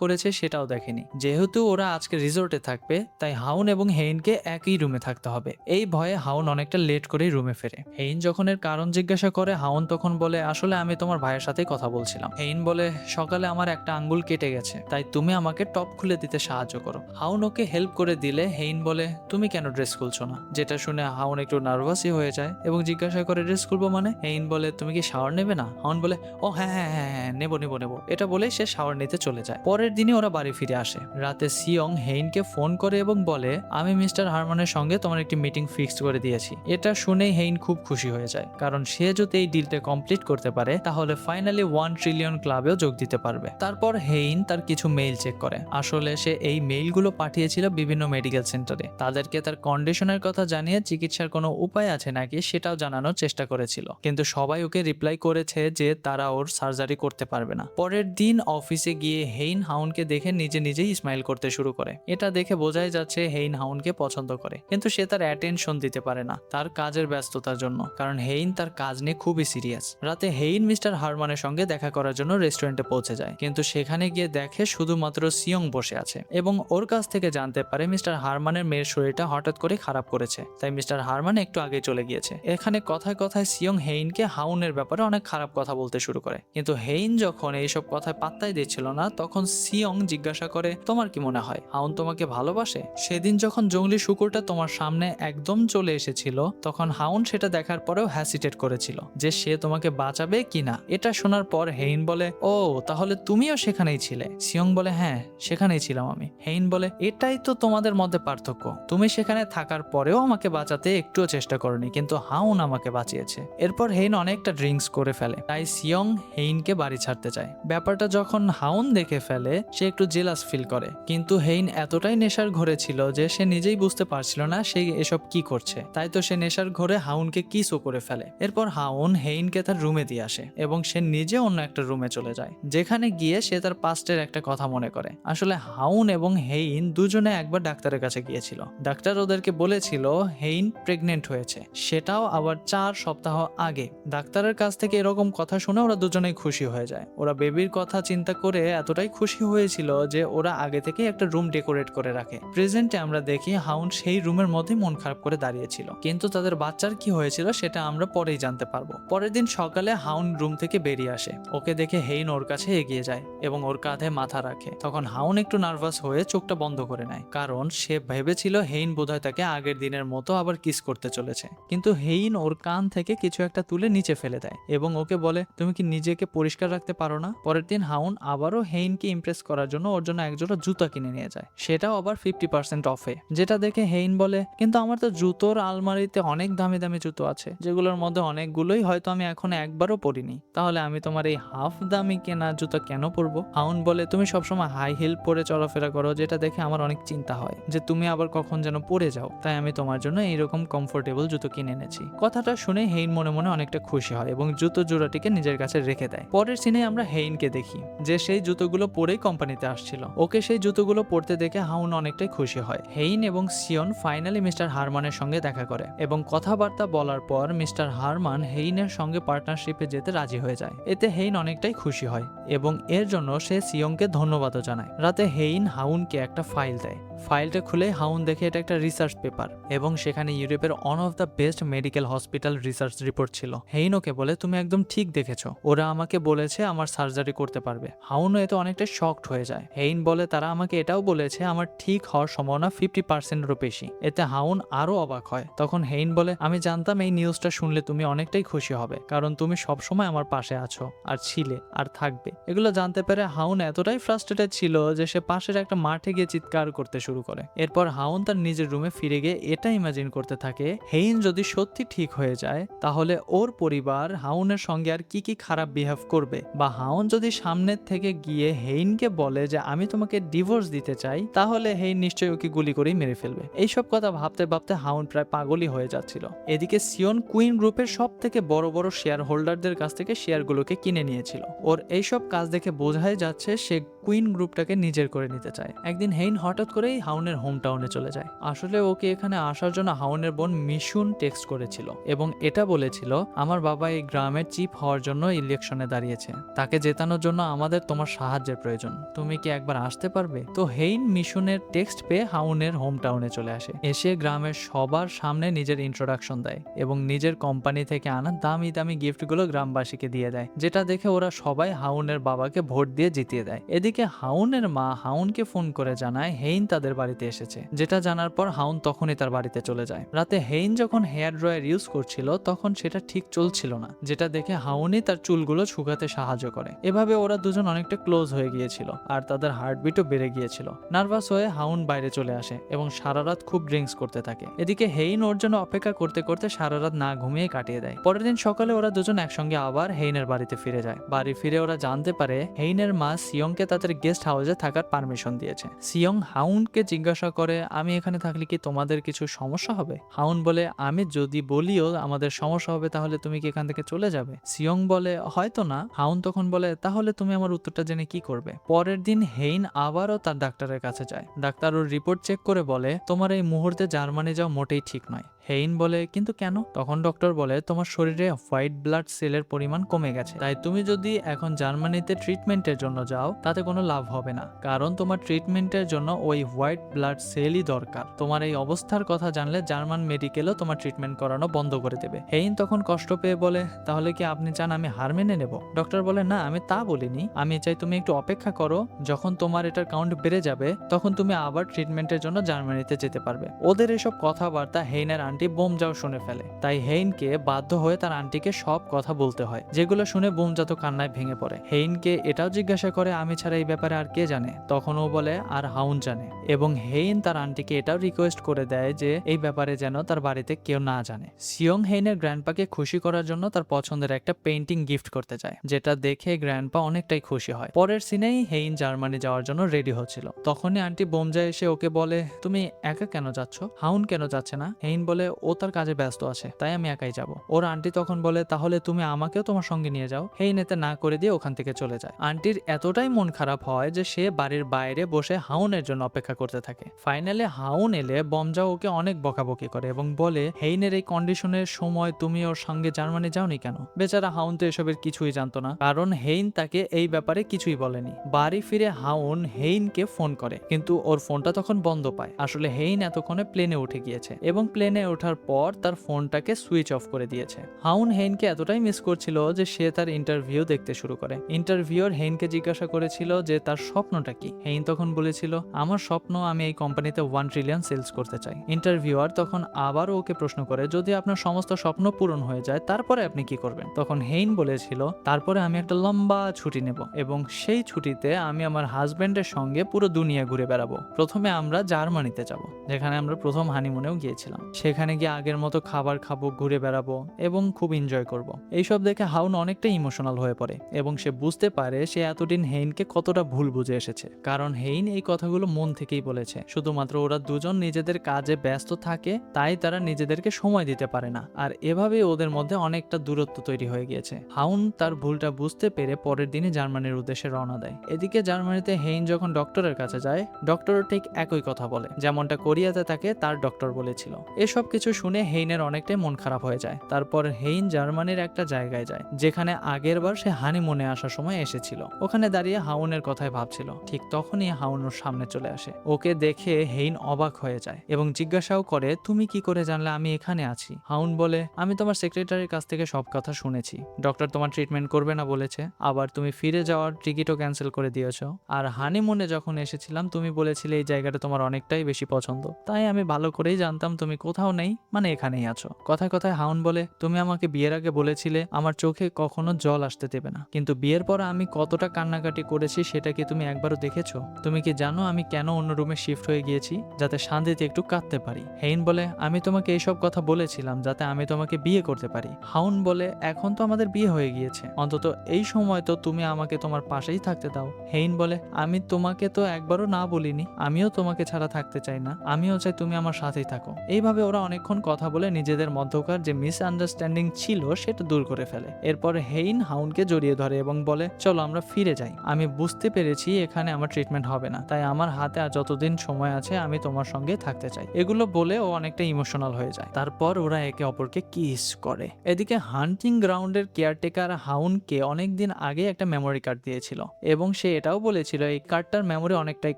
করেছে সেটাও দেখেনি। যেহেতু ওরা আজকে রিসোর্টে থাকবে, তাই হাউন এবং হেইনকে একই রুমে থাকতে হবে। এই ভয়ে হাউন অনেকটা লেট করেই রুমে ফেরে। হেইন যখন এর কারণ জিজ্ঞাসা করে, হাউন তখন বলে, আসলে আমি তোমার ভাইয়ের সাথেই কথা বলছিলাম। হেইন বলে, সকালে আমার একটা আঙ্গুল কেটে গেছে, তাই তুমি আমাকে টপ খুলে দিতে সাহায্য করো। হাউন ওকে হেল্প করে দিলে হেইন বলে, তুমি কেন ড্রেস খুলছো না? যেটা শুনে হাউন একটু নার্ভাসই হয়ে যায় এবং জিজ্ঞাসা করে, ড্রেস খুলবো মানে? হেইন বলে, তুমি কি শাওয়ার নেবে না? হাউন বলে, ও হ্যাঁ হ্যাঁ হ্যাঁ হ্যাঁ নেবো নেবো নেবো। এটা বলে সে শাওয়ার নিতে চলে যায়। পরের দিনই ওরা বাড়ি ফিরে আসে। রাতে সিয়ং হেইনকে ফোন করে এবং বলে, আমি মিস্টার হারমানের সঙ্গে তোমার একটি মিটিং ফিক্সড করে দিয়েছি। এটা শুনেই হেইন খুব খুশি হয়ে যায়, কারণ সে যদি এই ডিলটা কমপ্লিট করতে পারে তাহলে ফাইনালি 1 ট্রিলিয়ন ক্লাবেও যোগ দিতে পারবে। তারপর হেইন তার কিছু মেইল চেক করে। আসলে সে এই মেইলগুলো পাঠিয়েছিল বিভিন্ন মেডিকেল সেন্টারে। তাদেরকে তার কন্ডিশনের কথা জানিয়ে চিকিৎসার কোনো উপায় আছে নাকি সেটাও জানানোর চেষ্টা করেছিল, কিন্তু সবাই ওকে রিপ্লাই করেছে যে তারা ওর সার্জারি করতে পারবে না। পরের দিন অফিসে গিয়ে হেইন হাউনকে দেখে নিজে নিজেই স্মাইল করতে শুরু করে। এটা দেখে বোঝাই যাচ্ছে হেইন হাউনকে পছন্দ করে, কিন্তু সে তার অ্যাটেনশন দিতে পারে না তার কাজের ব্যস্ততার জন্য, কারণ হেইন তার কাজ নিয়ে খুবই সিরিয়াস। রাতে হেইন মিস্টার হারমানের সঙ্গে দেখা করার জন্য রেস্টুরেন্টে পৌঁছে যায়, কিন্তু সেখানে গিয়ে দেখে শুধুমাত্র সিয়ং বসে আছে এবং ওর কাছ থেকে জানতে পারে মিস্টার হারমানের মেয়ের শরীরটা হঠাৎ করে খারাপ করেছে, তাই মিস্টার হারমান একটু আগে চলে গিয়েছে। এখানে কথায় কথায় সিয়ং হেইনকে হাউনের ব্যাপারে অনেক খারাপ কথা বলতে শুরু করে, কিন্তু হেইন যখন এইসব কথায় পাত্তাই দিচ্ছিল না, তখন সিয়ং জিজ্ঞাসা করে, তোমার কি মনে হয় হাউন তোমাকে ভালোবাসে? সেদিন যখন জঙ্গলি শুকুরটা তোমার সামনে একদম চলে এসেছিল, তখন হাউন সেটা দেখার পরেও হ্যাসিটেট করেছিল যে সে তোমাকে বাঁচাবে কিনা। এটা শোনার পর হেইন বলে, ও তাহলে তুমিও সেখানেই ছিলে? সিয়ং বলে, হ্যাঁ সেখানেই ছিলাম আমি। হেইন বলে, এটাই তো তোমাদের মধ্যে পার্থক্য, তুমি সেখানে থাকার পরেও আমাকে বাঁচাতে একটুও চেষ্টা করনি, কিন্তু হাউন আমাকে বাঁচিয়েছে। এরপর হেইন অনেকটা ড্রিঙ্কস করে ফেলে, তাই সিয়ং হেইনকে বাড়ি ছাড়তে চায়। ব্যাপারটা যখন হাউন দেখে ফেলে, সে একটু জেলাস ফিল করে, কিন্তু হেইন এতটাই নেশার ঘরে ছিল যে সে নিজেই বুঝতে পারছিল না সে এসব কি করছে, তাই তো সে নেশার ঘরে হাউনকে কিসও করে ফেলে। এরপর হাউন হেইনকে তার রুমে দিয়ে আসে এবং সে নিজে অন্য একটা রুমে চলে যায়, যেখানে গিয়ে সে তার পাস্টের একটা কথা মনে করে। আসলে হাউন এবং হেইন দুজনে একবার ডাক্তারের কাছে গিয়েছিল। ডাক্তার ওদেরকে বলেছিল হেইন প্রেগনেন্ট হয়েছে, সেটাও আবার 4 সপ্তাহ আগে। ডাক্তারের কাছ থেকে এরকম কথা শুনে ওরা দুজনেই খুশি হয়ে যায়। ওরা বেবির কথা চিন্তা করে এতটাই খুশি হয়েছিল যে ওরা আগে থেকে একটা রুম ডেকোরেট করে রাখে। প্রেজেন্টে আমরা দেখি হাউন সেই রুমের মধ্যে মন খারাপ করে দাঁড়িয়েছিল, কিন্তু তাদের বাচ্চার কি হয়েছিল সেটা আমরা পরেই জানতে পারবো। পরের দিন সকালে হাউন রুম থেকে বেরিয়ে আসে। ওকে দেখে হেইন ওর কাছে এগিয়ে যায় এবং ওর কাঁধে মাথা রাখে। তখন হাউন একটু নার্ভাস হয়ে চোখটা বন্ধ করে নেয়, কারণ সে ভেবেছিল হেইন বোধহয় তাকে আগের দিনের মতো আবার কিস করতে চলেছে। কিন্তু হেইন ওর কান থেকে কিছু একটা তুলে নিচে ফেলে দেয় এবং ওকে বলে, তুমি কি নিজেকে পরিষ্কার রাখতে পারো না? পরের দিন হাউন আবারও হেইনকে ইমপ্রেস করার জন্য ওর জন্য একজোড়া জুতা কিনে নিয়ে যায়, সেটাও আবার 50% অফে। যেটা দেখে হেইন বলে, কিন্তু আমার তো জুতোর আলমারিতে অনেক দামি দামি জুতো আছে, যেগুলোর মধ্যে অনেকগুলোই হয়তো আমি এখন একবারও পরিনি, তাহলে আমি তোমার এই হাফ দামি কেনা জুতা কেন পরবো? হাউন বলে, তুমি সবসময় হাই হিল পরে চলাফেরা করো, যেটা দেখে আমার অনেক চিন্তা হয় যে তুমি আবার কখন যেন পড়ে যাও, তাই আমি তোমার জন্য এইরকম কমফোর্টেবল জুতো কিনে এনেছি। কথাটা শুনে হেইন মনে মনে অনেকটা খুশি হয় এবং জুতো জোড়াটিকে নিজের কাছে রেখে দেয়। পরের সিনে আমরা হেইনকে দেখি যে সেই জুতোগুলো পরেই কোম্পানিতে আসছিল। ওকে সেই জুতোগুলো পরতে দেখে হাউন অনেকটাই খুশি হয়। হেইন এবং সিয়ন ফাইনালি মিস্টার হারমানের সঙ্গে দেখা করে এবং কথাবার্তা বলার পর মিস্টার হারমান হেইনের সঙ্গে পার্টনারশিপে যেতে রাজি হয়ে যায়। এতে হেইন অনেকটাই খুশি হয় এবং এর জন্য সে সিয়ংকে ধন্যবাদও জানায়। রাতে হেইন হাউনকে একটা ফাইল দেয়। ফাইলটা খুলে হাউন দেখে এটা একটা রিসার্চ পেপার এবং সেখানে ইউরোপের one of the best medical hospital research report ছিল। হেইন ওকে বলে, তুমি একদম ঠিক দেখেছো, ওরা আমাকে বলেছে আমার সার্জারি করতে পারবে। হাউনও এতে অনেকটা শকড হয়ে যায়। হেইন বলে, তারা আমাকে এটাও বলেছে আমার ঠিক হওয়ার সম্ভাবনা 50%-এরও বেশি। এতে হাউন আরো অবাক হয়। তখন হেইন বলে, আমি জানতাম এই নিউজটা শুনলে তুমি অনেকটাই খুশি হবে, কারণ তুমি সবসময় আমার পাশে আছো আর ছিলে আর থাকবে। এগুলো জানতে পেরে হাউন এতটাই ফ্রাস্ট্রেটেড ছিল যে সে পাশের একটা মাঠে গিয়ে চিৎকার করতে শুরু করে। এরপর হাউন তার নিজের রুমে ফিরে গিয়ে এটা ইমাজিন করতে থাকে, হেইন যদি সত্যি ঠিক হয়ে যায় তাহলে ওর পরিবার হাউনের সঙ্গে আর কি কি খারাপ বিহেভ করবে, বা হাউন যদি সামনের থেকে গিয়ে হেইনকে বলে যে আমি তোমাকে ডিভোর্স দিতে চাই, তাহলে হেইন নিশ্চয়ই ওকে গুলি করেই মেরে ফেলবে। এইসব কথা ভাবতে ভাবতে হাউন প্রায় পাগলই হয়ে যাচ্ছিল। এদিকে সিয়ন কুইন গ্রুপের সব থেকে বড় বড় শেয়ার হোল্ডারদের কাছ থেকে শেয়ারগুলোকে কিনে নিয়েছিল। ওর এইসব কাজ দেখে বোঝাই যাচ্ছে সে কুইন গ্রুপটাকে নিজের করে নিতে চায়। একদিন হেইন হঠাৎ করেই হাউনের হোম টাউনে চলে যায়। আসলে ওকে এখানে আসার জন্য হাউনের বোন মিশুন টেক্সট করেছিল এবং এটা বলেছিল, আমার বাবা এই গ্রামের চিফ হওয়ার জন্য ইলেকশনে দাঁড়িয়েছে, তাকে জেতানোর জন্য আমাদের তোমার সাহায্যের প্রয়োজন, তুমি কি একবার আসতে পারবে? তো হেইন মিশুনের টেক্সট পেয়ে হাউনের হোম টাউনে চলে আসে। এসে গ্রামের সবার সামনে নিজের ইন্ট্রোডাকশন দেয় এবং নিজের কোম্পানি থেকে আনা দামি দামি গিফটগুলো গ্রামবাসীকে দিয়ে দেয়, যেটা দেখে ওরা সবাই হাউনের বাবাকে ভোট দিয়ে জিতিয়ে দেয়। এদিকে হাউনের মা হাউনকে ফোন করে জানায় হেইন তাদের বাড়িতে এসেছে, যেটা জানার পর হাউন তখনই তার বাড়িতে চলে যায়। রাতে হেইন যখন হেয়ার ড্রায়ার ইউজ করছিল তখন সেটা ঠিক চলছিল না, যেটা দেখে হাউনই তার চুলগুলো শুকাতে সাহায্য করে। এভাবে ওরা দুজন অনেকটা ক্লোজ হয়ে গিয়েছিল আর তাদের হার্টবিটও বেড়ে গিয়েছিল। নার্ভাস হয়ে হাউন বাইরে চলে আসে এবং সারা রাত খুব ড্রিঙ্কস করতে থাকে। এদিকে হেইন ওর জন্য অপেক্ষা করতে করতে সারা রাত না ঘুমিয়ে কাটিয়ে দেয়। পরের দিন সকালে ওরা দুজন একসঙ্গে আবার হেইনের বাড়িতে ফিরে যায়। বাড়ি ফিরে ওরা জানতে পারে হেইনের মা সিয়ংকে তাদের গেস্ট হাউসে থাকার পারমিশন দিয়েছে। সিয়ং হাউনকে জিজ্ঞাসা করে, আমি এখানে থাকলে কি তোমাদের কিছু সমস্যা হবে? হাউন বলে, আমি যদি বলিও আমাদের সমস্যা হবে তাহলে তুমি কি এখান থেকে চলে যাবে? সিয়ং বলে, হয়তো না। হাউন তখন বলে, তাহলে তুমি আমার উত্তরটা জেনে কি করবে? পরের দিন হেইন আবারও তার ডাক্তারের কাছে যায়। ডাক্তার ওর রিপোর্ট চেক করে বলে, তোমার এই মুহূর্তে জার্মানি যাওয়া মোটেই ঠিক নয়। হেইন বলে, কিন্তু কেন? তখন ডক্টর বলে, তোমার শরীরে হোয়াইট ব্লাড সেলের পরিমাণ কমে গেছে, তাই তুমি যদি এখন জার্মানিতে ট্রিটমেন্টের জন্য যাও তাতে কোনো লাভ হবে না, কারণ তোমার ট্রিটমেন্টের জন্য ওই হোয়াইট ব্লাড সেলই দরকার। তোমার এই অবস্থার কথা জানলে জার্মান মেডিকেলও তোমার ট্রিটমেন্ট করানো বন্ধ করে দেবে। হেইন তখন কষ্ট পেয়ে বলে, তাহলে কি আপনি চান আমি হার মেনে নেব? ডক্টর বলে, না, আমি তা বলিনি, আমি চাই তুমি একটু অপেক্ষা করো, যখন তোমার এটার কাউন্ট বেড়ে যাবে তখন তুমি আবার ট্রিটমেন্টের জন্য জার্মানিতে যেতে পারবে। ওদের এসব কথাবার্তা হেইনের আন্টি বোমজাও শুনে ফেলে, তাই হেইনকে বাধ্য হয়ে তার আন্টিকে সব কথা বলতে হয়, যেগুলো শুনে বোমজা তো কান্নায় ভেঙে পড়ে। হেইনকে এটাও জিজ্ঞাসা করে, আমি ছাড়া এই ব্যাপারে আর কে জানে? তখন ও বলে, আর হাউন জানে। এবং হেইন তার আন্টিকে এটাও রিকোয়েস্ট করে দেয় যে এই ব্যাপারে যেন তার বাড়িতে কেউ না জানে। সিয়ং হেইনের গ্র্যান্ডপাকে খুশি করার জন্য তার পছন্দের একটা পেইন্টিং গিফট করতে চায়, যেটা দেখে গ্র্যান্ডপা অনেকটাই খুশি হয়। পরের সিনেই হেইন জার্মানি যাওয়ার জন্য রেডি হচ্ছিল, তখনই আন্টি বোমজা এসে ওকে বলে, তুমি একা কেন যাচ্ছ? হাউন কেন যাচ্ছে না? হেইন বলে, ও তার কাজে ব্যস্ত আছে, তাই আমি একাই যাব। ওর আন্টি তখন বলে, তাহলে তুমি আমাকেও তোমার সঙ্গে নিয়ে যাও। হেইন এতে না করে দিয়ে ওখান থেকে চলে যায়। আন্টির এতটাই মন খারাপ হয় যে সে বাড়ির বাইরে বসে হাউনের জন্য অপেক্ষা করতে থাকে। ফাইনালে হাউন এলে বোমজা ওকে অনেক বকাবকি করে এবং বলে, হেইনের এই কন্ডিশনের সময় তুমি ওর সঙ্গে জার্মানি যাওনি কেন? বেচারা হাউন তো এসবের কিছুই জানতো না, কারণ হেইন তাকে এই ব্যাপারে কিছুই বলেনি। বাড়ি ফিরে হাউন হেইনকে ফোন করে, কিন্তু ওর ফোনটা তখন বন্ধ পায়। আসলে হেইন এতক্ষণে প্লেনে উঠে গিয়েছে এবং প্লেনে ওঠার পর তার ফোনটাকে সুইচ অফ করে দিয়েছে। হাউন হেইনকে এতটাই মিস করছিল যে সে তার ইন্টারভিউ দেখতে শুরু করে। ইন্টারভিউর হেইনকে জিজ্ঞাসা করেছিল যে তার স্বপ্নটা কি। হেইন তখন বলেছিল, আমার স্বপ্ন আমি এই কোম্পানিতে 1 ট্রিলিয়ন সেলস করতে চাই। ইন্টারভিউয়ার তখন আবারও ওকে প্রশ্ন করে, যদি আপনার সমস্ত স্বপ্ন পূরণ হয়ে যায় তারপরে আপনি কি করবেন? তখন হেইন বলেছিল, তারপরে আমি একটা লম্বা ছুটি নেব এবং সেই ছুটিতে আমি আমার হাজবেন্ডের সঙ্গে পুরো দুনিয়া ঘুরে বেড়াবো। প্রথমে আমরা জার্মানিতে যাব, যেখানে আমরা প্রথম হানিমুনেও গিয়েছিলাম। সেখানে গিয়ে আগের মতো খাবার খাবো, ঘুরে বেড়াবো এবং খুব এনজয় করব। এইসব দেখে হাউন অনেকটা ইমোশনাল হয়ে পড়ে এবং সে বুঝতে পারে সে এতদিন হেইনকে কতটা ভুল বুঝে এসেছে, কারণ হেইন এই কথাগুলো মন থেকেই বলেছে। শুধুমাত্র ওরা দুজন নিজেদের কাজে ব্যস্ত থাকে, তাই তারা নিজেদেরকে সময় দিতে পারে না, আর এভাবেই ওদের মধ্যে অনেকটা দূরত্ব তৈরি হয়ে গিয়েছে। হাউন তার ভুলটা বুঝতে পেরে পরের দিনই জার্মানির উদ্দেশ্যে রওনা দেয়। এদিকে জার্মানিতে হেইন যখন ডক্টরের কাছে যায়, ডক্টর ঠিক একই কথা বলে যেমনটা কোরিয়াতে তাকে তার ডক্টর বলেছিল। এসব সবকিছু শুনে হেইনের অনেকটাই মন খারাপ হয়ে যায়। তারপর হেইন জার্মানির একটা জায়গায় যায় যেখানে আগের বার সে হানিমুনে আসার সময় এসেছিল। ওখানে দাঁড়িয়ে হাউনের কথাই ভাবছিল। ঠিক তখনই হাউন ওর সামনে চলে আসে। ওকে দেখে হেইন অবাক হয়ে যায় এবং জিজ্ঞাসাও করে, তুমি কি করে জানলে আমি এখানে আছি? হাউন বলে, আমি তোমার সেক্রেটারির কাছ থেকে সব কথা শুনেছি। ডক্টর তোমার ট্রিটমেন্ট করবে না বলেছে, আবার তুমি ফিরে যাওয়ার টিকিটও ক্যান্সেল করে দিয়েছ। আর হানিমুনে যখন এসেছিলাম তুমি বলেছিলে এই জায়গাটা তোমার অনেকটাই বেশি পছন্দ, তাই আমি ভালো করেই জানতাম তুমি কোথাও নেই, মানে এখানেই আছো। কথায় কথায় হাউন বলে, তুমি আমাকে বিয়ের আগে বলেছিলে আমার চোখে কখনো জল আসতে দেবে না, কিন্তু বিয়ের পর আমি কতটা কান্নাকাটি করেছি সেটা কি তুমি একবারও দেখেছো? তুমি কি জানো আমি কেন অন্য রুমে শিফট হয়ে গিয়েছি? যাতে শান্তিতে একটু কাঁদতে পারি। হেইন বলে, আমি তোমাকে এইসব কথা বলেছিলাম যাতে আমি তোমাকে বিয়ে করতে পারি। হাউন বলে, এখন তো আমাদের বিয়ে হয়ে গিয়েছে, অন্তত এই সময় তো তুমি আমাকে তোমার পাশেই থাকতে দাও। হেইন বলে, আমি তোমাকে তো একবারও না বলিনি, আমিও তোমাকে ছাড়া থাকতে চাই না, আমিও চাই তুমি আমার সাথেই থাকো। এইভাবে ওরা অনেকক্ষণ কথা বলে নিজেদের মধ্যকার যে মিসআন্ডারস্ট্যান্ডিং ছিল সেটা দূর করে ফেলে। এরপর হেইন হাউনকে জড়িয়ে ধরে এবং বলে, চলো আমরা ফিরে যাই। আমি বুঝতে পেরেছি এখানে আমার ট্রিটমেন্ট হবে না, তাই আমার হাতে আর যতদিন সময় আছে আমি তোমার সঙ্গে থাকতে চাই। এগুলো বলে ও অনেকটা ইমোশনাল হয়ে যায়। তারপর ওরা একে অপরকে কিস করে। এদিকে হান্টিং গ্রাউন্ডের কেয়ারটেকার হাউনকে অনেকদিন আগে একটা মেমোরি কার্ড দিয়েছিল এবং সে এটাও বলেছিল এই কার্ডটার মেমোরি অনেকটাই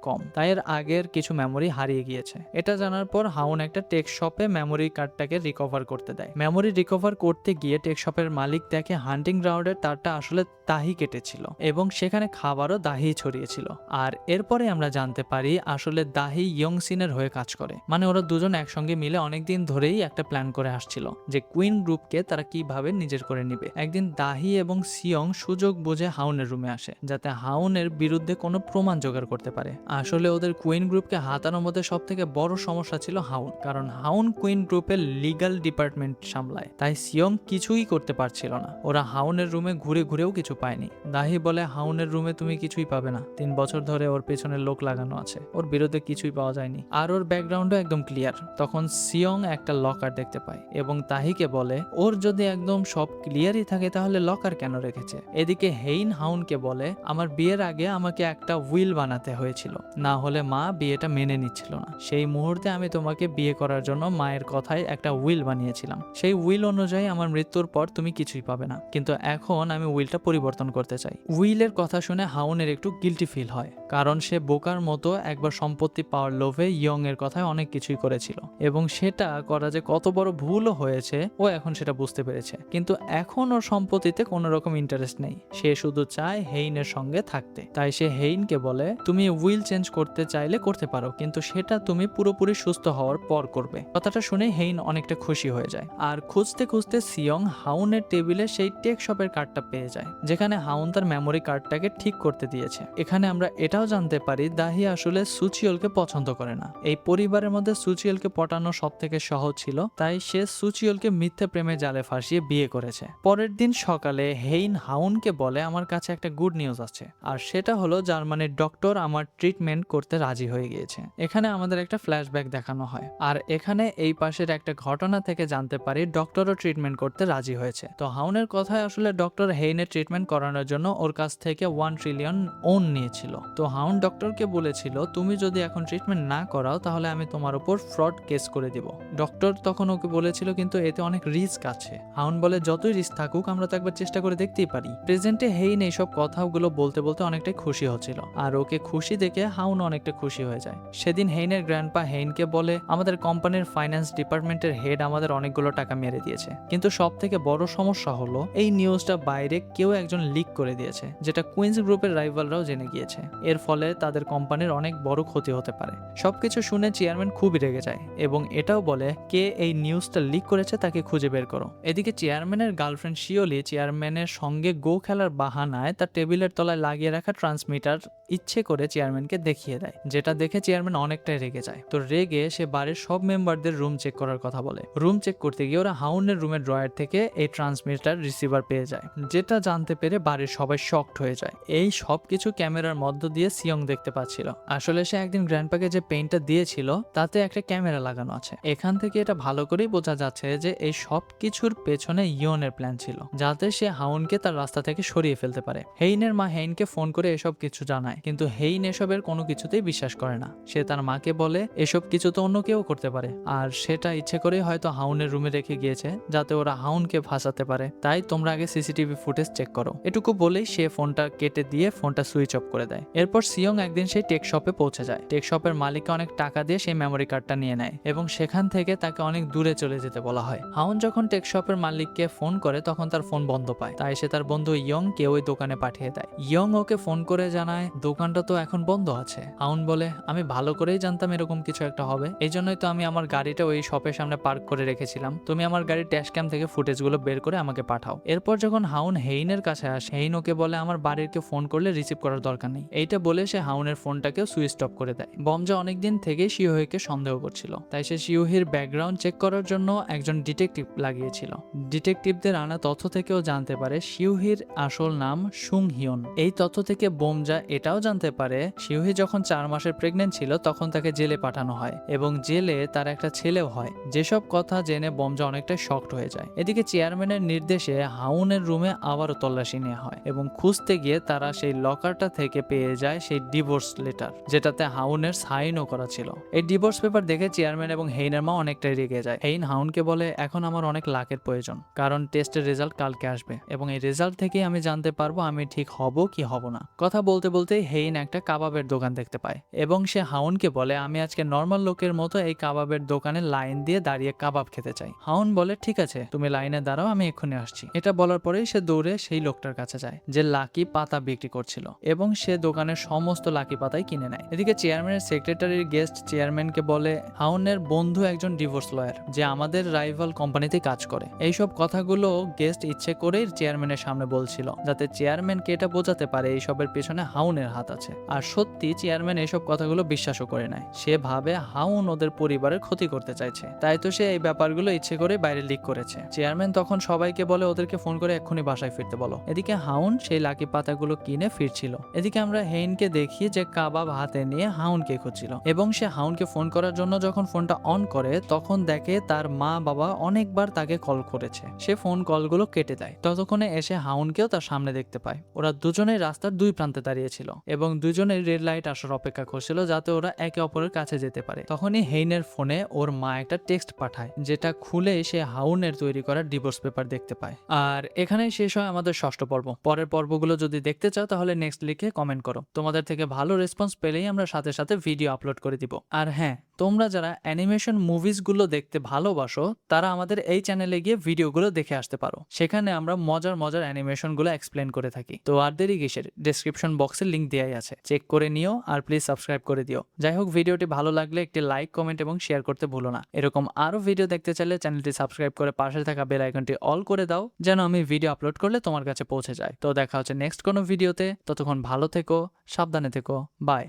কম, তাই এর আগের কিছু মেমোরি হারিয়ে গিয়েছে। এটা জানার পর হাউন একটা টেক শপে মেমোরি কার্ডটাকে রিকভার করতে দেয়। মেমোরি রিকভার করতে গিয়ে টেক শপের মালিক দেখে হান্টিং গ্রাউন্ডের তারটা আসলে দাহি কেটেছিল এবং সেখানে খাবারও দাহি ছড়িয়েছিল। আর এরপরে আমরা জানতে পারি আসলে দাহি ইয়ংসিনের হয়ে কাজ করে, মানে ওরা দুজন একসঙ্গে মিলে অনেকদিন ধরেই একটা প্ল্যান করে আসছিল যে কুইন গ্রুপকে তারা কিভাবে নিজের করে নিবে। একদিন দাহি এবং সিয়ং সুযোগ বুঝে হাউনের রুমে আসে যাতে হাউনের বিরুদ্ধে কোনো প্রমাণ জোগাড় করতে পারে। আসলে ওদের কুইন গ্রুপকে হাতানোর মধ্যে সব থেকে বড় সমস্যা ছিল হাউন, কারণ হাউন কুইন গ্রুপের লিগ্যাল ডিপার্টমেন্ট সামলায়, তাই সিয়ং কিছুই করতে পারছিল না। ওরা হাউনের রুমে ঘুরে ঘুরেও কিছু পায়নি। দাহি বলে, হাউনের রুমে তুমি কিছুই পাবে না, 3 বছর ধরে ওর পেছনে লোক লাগানো আছে, ওর বিরুদ্ধে কিছুই পাওয়া যায়নি, আর ওর ব্যাকগ্রাউন্ডও একদম ক্লিয়ার। তখন সিয়ং একটা লকার দেখতে পায় এবং তাহিকে বলে, ওর যদি একদম সব ক্লিয়ারই থাকে তাহলে লকার কেন রেখেছে? এদিকে হেইন হাউনকে বলে, আমার বিয়ের আগে আমাকে একটা উইল বানাতে হয়েছিল, না হলে মা বিয়েটা মেনে নিচ্ছিল না। সেই মুহূর্তে আমি তোমাকে বিয়ে করার জন্য মায়ের কথায় একটা উইল বানিয়েছিলাম। সেই উইল অনুযায়ী আমার মৃত্যুর পর তুমি কিছুই পাবে না, কিন্তু এখন আমি উইলটা পরিবর্তন করতে চাই। উইলের কথা শুনে হাউনের একটু গিল্টি ফিল হয়, কারণ সে বোকার মতো একবার সম্পত্তি পাওয়ার লোভে ইয়ং এর কথায় অনেক কিছুই করেছিল এবং সেটা করা যে কত বড় ভুলও হয়েছে ও এখন সেটা বুঝতে পেরেছে। কিন্তু এখন ওর সম্পত্তিতে কোনো রকম ইন্টারেস্ট নেই, সে শুধু চায় হেইনের সঙ্গে থাকতে। তাই সে হেইনকে বলে, তুমি উইল চেঞ্জ করতে চাইলে করতে পারো, কিন্তু সেটা তুমি পুরোপুরি সুস্থ হওয়ার পর করবে। কথাটা শুনে হেইন অনেকটা খুশি হয়ে যায়। আর খুঁজতে খুঁজতে সিয়ং হাউনের টেবিলে সেই টেক শপের কার্ডটা পেয়ে যায় যেখানে হাউন তার মেমোরি কার্ডটাকে ঠিক করতে দিয়েছে। এখানে আমরা এটাও জানতে পারি দাহি আসলে সুচিওলকে পছন্দ করে না। এই পরিবারের মধ্যে সুচিওলকে পটানো সব থেকে সহজ ছিল, তাই সে সুচিওলকে মিথ্যে প্রেমে জালে ফাঁসিয়ে বিয়ে করেছে। পরের দিন সকালে হেইন হাউনকে বলে, আমার কাছে একটা গুড নিউজ আছে, আর সেটা হলো জার্মানির ডক্টর আমার ট্রিটমেন্ট করতে রাজি হয়ে গিয়েছে। এখানে আমাদের একটা ফ্ল্যাশব্যাক দেখানো হয়, আর এখানে এই পাশের একটা ঘটনা থেকে জানতে পারি ডক্টরও ট্রিটমেন্ট করতে রাজি হয়েছে। তো হাউনের কথায় আসলে ডক্টর হেইনের ট্রিটমেন্ট করানোর জন্য ওর কাছ থেকে 1 ট্রিলিয়ন ওন নিয়েছিল। তো হাউন ডক্টরকে বলেছিল, তুমি যদি এখন ট্রিটমেন্ট না করাও তাহলে আমি তোমার উপর ফ্রড কেস করে দিব। ডক্টর তখন ওকে বলেছিল, কিন্তু এতে অনেক রিস্ক আছে। হাউন বলে, যতই রিস্ক থাকুক আমরা তো একবার চেষ্টা করে দেখতেই পারি। প্রেজেন্টে হেইন এইসব কথাগুলো বলতে বলতে অনেকটাই খুশি হচ্ছিল, আর ওকে খুশি দেখে হাউন অনেকটা খুশি হয়ে যায়। সেদিন হেইনের গ্র্যান্ডপা হেইনকে বলে, আমাদের কোম্পানির ফাইন্যান্স ডিপার্টমেন্টের হেড আমাদের অনেকগুলো টাকা মেরে দিয়েছে, কিন্তু সব থেকে বড় সমস্যা হলো এই নিউজটা বাইরে কেউ একজন লিক করে দিয়েছে, যেটা কুইন্স গ্রুপের রাইভালরাও জেনে গিয়েছে। এর ফলে তাদের কোম্পানির অনেক বড় ক্ষতি হতে পারে। সবকিছু শুনে চেয়ারম্যান খুবই রেগে যায় এবং এটাও বলে, কে এই নিউজটা লিক করেছে তাকে খুঁজে বের করো। এদিকে চেয়ারম্যানের গার্লফ্রেন্ড শিওলি চেয়ারম্যানের সঙ্গে গো খেলার বাহানায় তার টেবিলের তলায় লাগিয়ে রাখা ট্রান্সমিটার ইচ্ছে করে চেয়ারম্যানকে দেখিয়ে দেয়, যেটা দেখে চেয়ারম্যান অনেকটাই রেগে যায়। তো রেগে সে বাড়ির সব মেম্বারদের রুম চেক করার কথা বলে। রুম চেক করতে গিয়ে ওরা হাউনের রুমের ড্রয়ার থেকে এই ট্রান্সমিটার রিসিভার পেয়ে যায়, যেটা জানতে পেরে বাড়ির সবাই শকড হয়ে যায়। এই সব কিছু ক্যামেরার মধ্য দিয়ে সিয়ং দেখতে পাচ্ছিল। আসলে সে একদিন গ্র্যান্ডপাকে যে পেইন্টটা দিয়েছিল তাতে একটা ক্যামেরা লাগানো আছে। এখান থেকে এটা ভালো করেই বোঝা যাচ্ছে যে এই সব কিছুর পেছনে ইয়নের প্ল্যান ছিল, যাতে সে হাউনকে তার রাস্তা থেকে সরিয়ে ফেলতে পারে। হেইনের মা হেইনকে ফোন করে এসব কিছু জানায়, কিন্তু হেইন এসবের কোনো কিছুতেই বিশ্বাস করে না। সে তার মাকে বলে, এসব কিছু তো অন্য কেউ করতে পারে, আর সেটা ইচ্ছে করেই হয়তো হাউনের রুমে রেখে গিয়েছে যাতে ওরা হাউনকে ফাঁসাতে পারে। তাই তোমরা আগে সিসিটিভি ফুটেজ চেক করো। এটুকু বলেই সে ফোনটা কেটে দিয়ে ফোনটা সুইচ অফ করে দেয়। এরপর সিয়ং একদিন সেই টেক শপে পৌঁছে যায়। টেক শপের মালিককে অনেক টাকা দিয়ে সেই মেমোরি কার্ডটা নিয়ে নেয় এবং সেখান থেকে তাকে অনেক দূরে চলে যেতে বলা হয়। হাউন যখন টেক শপের মালিককে ফোন করে তখন তার ফোন বন্ধ পায়। তাই সে তার বন্ধু ইয়ংকে ওই দোকানে পাঠিয়ে দেয়। ইয়ং ওকে ফোন করে জানায় দোকানটা তো এখন বন্ধ আছে। হাউন বলে আমি ভালো করেই জানতাম এরকম কিছু একটা হবে, এই জন্যই তো আমি আমার গাড়িটা ওই শপের সামনে পার্ক করে রেখেছিলাম। তুমি আমার গাড়ির ড্যাশ ক্যাম থেকে ফুটেজগুলো বের করে আমাকে পাঠাও। এরপর যখন হাউন হেইনের কাছে আসে, হেইন ওকে বলে আমার বাড়িরকে ফোন করলে রিসিভ করার দরকার নেই। এইটা বলে সে হাউনের ফোনটাকেও সুইচ অফ করে দেয়। বমজা অনেকদিন থেকেই শিওহিকে সন্দেহ করছিল, তাই সে শিওহির ব্যাকগ্রাউন্ড চেক করার জন্য একজন ডিটেকটিভ লাগিয়েছিল। ডিটেকটিভদের আনা তথ্য থেকেও জানতে পারে শিওহির আসল নাম সুং হিয়ন। এই তথ্য থেকে বোমজা এটাও জানতে পারে শিওহি যখন 4 মাসের প্রেগনেন্ট ছিল তখন তাকে জেলে পাঠানো হয় এবং জেলে তার একটা ছেলেও হয়। যেসব কথা জেনে বোমজা অনেকটা শকড হয়ে যায়। এদিকে চেয়ারম্যানের নির্দেশে হাউনের রুমে আবারও তল্লাশি নেওয়া হয় এবং খুঁজতে গিয়ে তারা সেই লকারটা থেকে পেয়ে যায় সেই ডিভোর্স লেটার, যেটাতে হাউনের সাইনও করা ছিল। এই ডিভোর্স পেপার দেখে চেয়ারম্যান এবং হেইনের মা অনেকটাই রেগে যায়। হেইন হাউনকে বলে এখন আমার অনেক লাকের প্রয়োজন, কারণ টেস্টের রেজাল্ট কালকে আসবে এবং এই রেজাল্ট থেকেই আমি জানতে পারবো আমি ঠিক হব কি হব না। কথা বলতে বলতে হেইন একটা কাবাবের দোকান দেখতে পায় এবং সে হাউনকে বলে আমি আজকে নর্মাল লোকের মতো এই কাবাবের দোকানে লাইন দিয়ে দাঁড়িয়ে কাবাব খেতে চাই। হাউন বলে ঠিক আছে তুমি লাইনে দাঁড়াও, আমি এক্ষুনি আসছি। এটা বলার পরেই সে দৌড়ে সেই লোকটার কাছে যায় যে লাকি পাতা বিক্রি করছিল এবং সে দোকানের সমস্ত লাকি পাতাই কিনে নেয়। এদিকে চেয়ারম্যানের সেক্রেটারির গেস্ট চেয়ারম্যানকে বলে হাউনের বন্ধু একজন ডিভোর্স লয়ার যে আমাদের রাইভাল কোম্পানিতে কাজ করে। এইসব কথাগুলো গেস্ট ইচ্ছে করেই চেয়ারম্যানের সামনে বলছিল যাতে চেয়ারম্যানকে এটা বোঝাতে পারে এইসবের পেছনে হাউনের হাত আছে। আর সত্যি চেয়ারম্যান এইসব কথাগুলো বিশ্বাসও করে নেয়। সে ভাবে হাউন ওদের পরিবারের ক্ষতি করতে চাইছে, তাই তো সে এই ব্যাপারগুলো ইচ্ছে করে বাইরে লিক করেছে। চেয়ারম্যান তখন সবাইকে বলে ওদেরকে ফোন করে এক্ষুনি বাসায় ফিরতে বলো। এদিকে হাউন সেই লাকি পাতাগুলো কিনে ফিরছিল। এদিকে আমরা হেইনকে দেখি যে কাবাব হাতে নিয়ে হাউনকে খুঁজছিল এবং সে হাউনকে ফোন করার জন্য যখন ফোনটা অন করে তখন দেখে তার মা বাবা অনেকবার তাকে কল করেছে। সে ফোন কলগুলো কেটে দেয়। ততক্ষণে এসে হাউনকেও তার সামনে দেখতে পায়। ওরা দুজনেই রাস্তার দুই প্রান্তে দাঁড়িয়েছিল এবং দুজনেই রেড লাইট আসার অপেক্ষা করছিল যাতে ওরা একে অপরের কাছে যেতে পারে। তখনই হেইনের ফোনে ওর মা একটা টেক্সট পাঠায় যেটা খুলে সে হাউনের তৈরি করা ডিভোর্স পেপার দেখতে পায়। আর এখানেই শেষ হয় আমাদের 6ষ্ঠ পর্ব। পরের পর্বগুলো যদি দেখতে চাও তাহলে নেক্সট লিখে কমেন্ট করো। তোমাদের থেকে ভালো রেসপন্স পেলেই আমরা সাথে সাথে ভিডিও আপলোড করে দিব। আর হ্যাঁ, তোমরা যারা অ্যানিমেশন মুভিজগুলো দেখতে ভালোবাসো তারা আমাদের এই চ্যানেলে গিয়ে ভিডিওগুলো দেখে আসতে পারো। সেখানে আমরা মজার মজার অ্যানিমেশনগুলো এক্সপ্লেন করে থাকি। তো আর দেরি কিসের, ডেসক্রিপশন বক্সে লিংক দেওয়াই আছে, চেক করে নিও আর প্লিজ সাবস্ক্রাইব করে দিও। যাই হোক, ভিডিওটি ভালো লাগলে একটি লাইক, কমেন্ট এবং শেয়ার করতে ভুলো না। এরকম আরো ভিডিও দেখতে চাইলে চ্যানেলটি সাবস্ক্রাইব করে পাশে থাকা বেল আইকনটি অল করে দাও যেন আমি ভিডিও আপলোড করলে তোমার কাছে পৌঁছে যায়। তো দেখা হচ্ছে নেক্সট কোনো ভিডিওতে। ততক্ষণ ভালো থেকো, সাবধানে থেকো, বাই।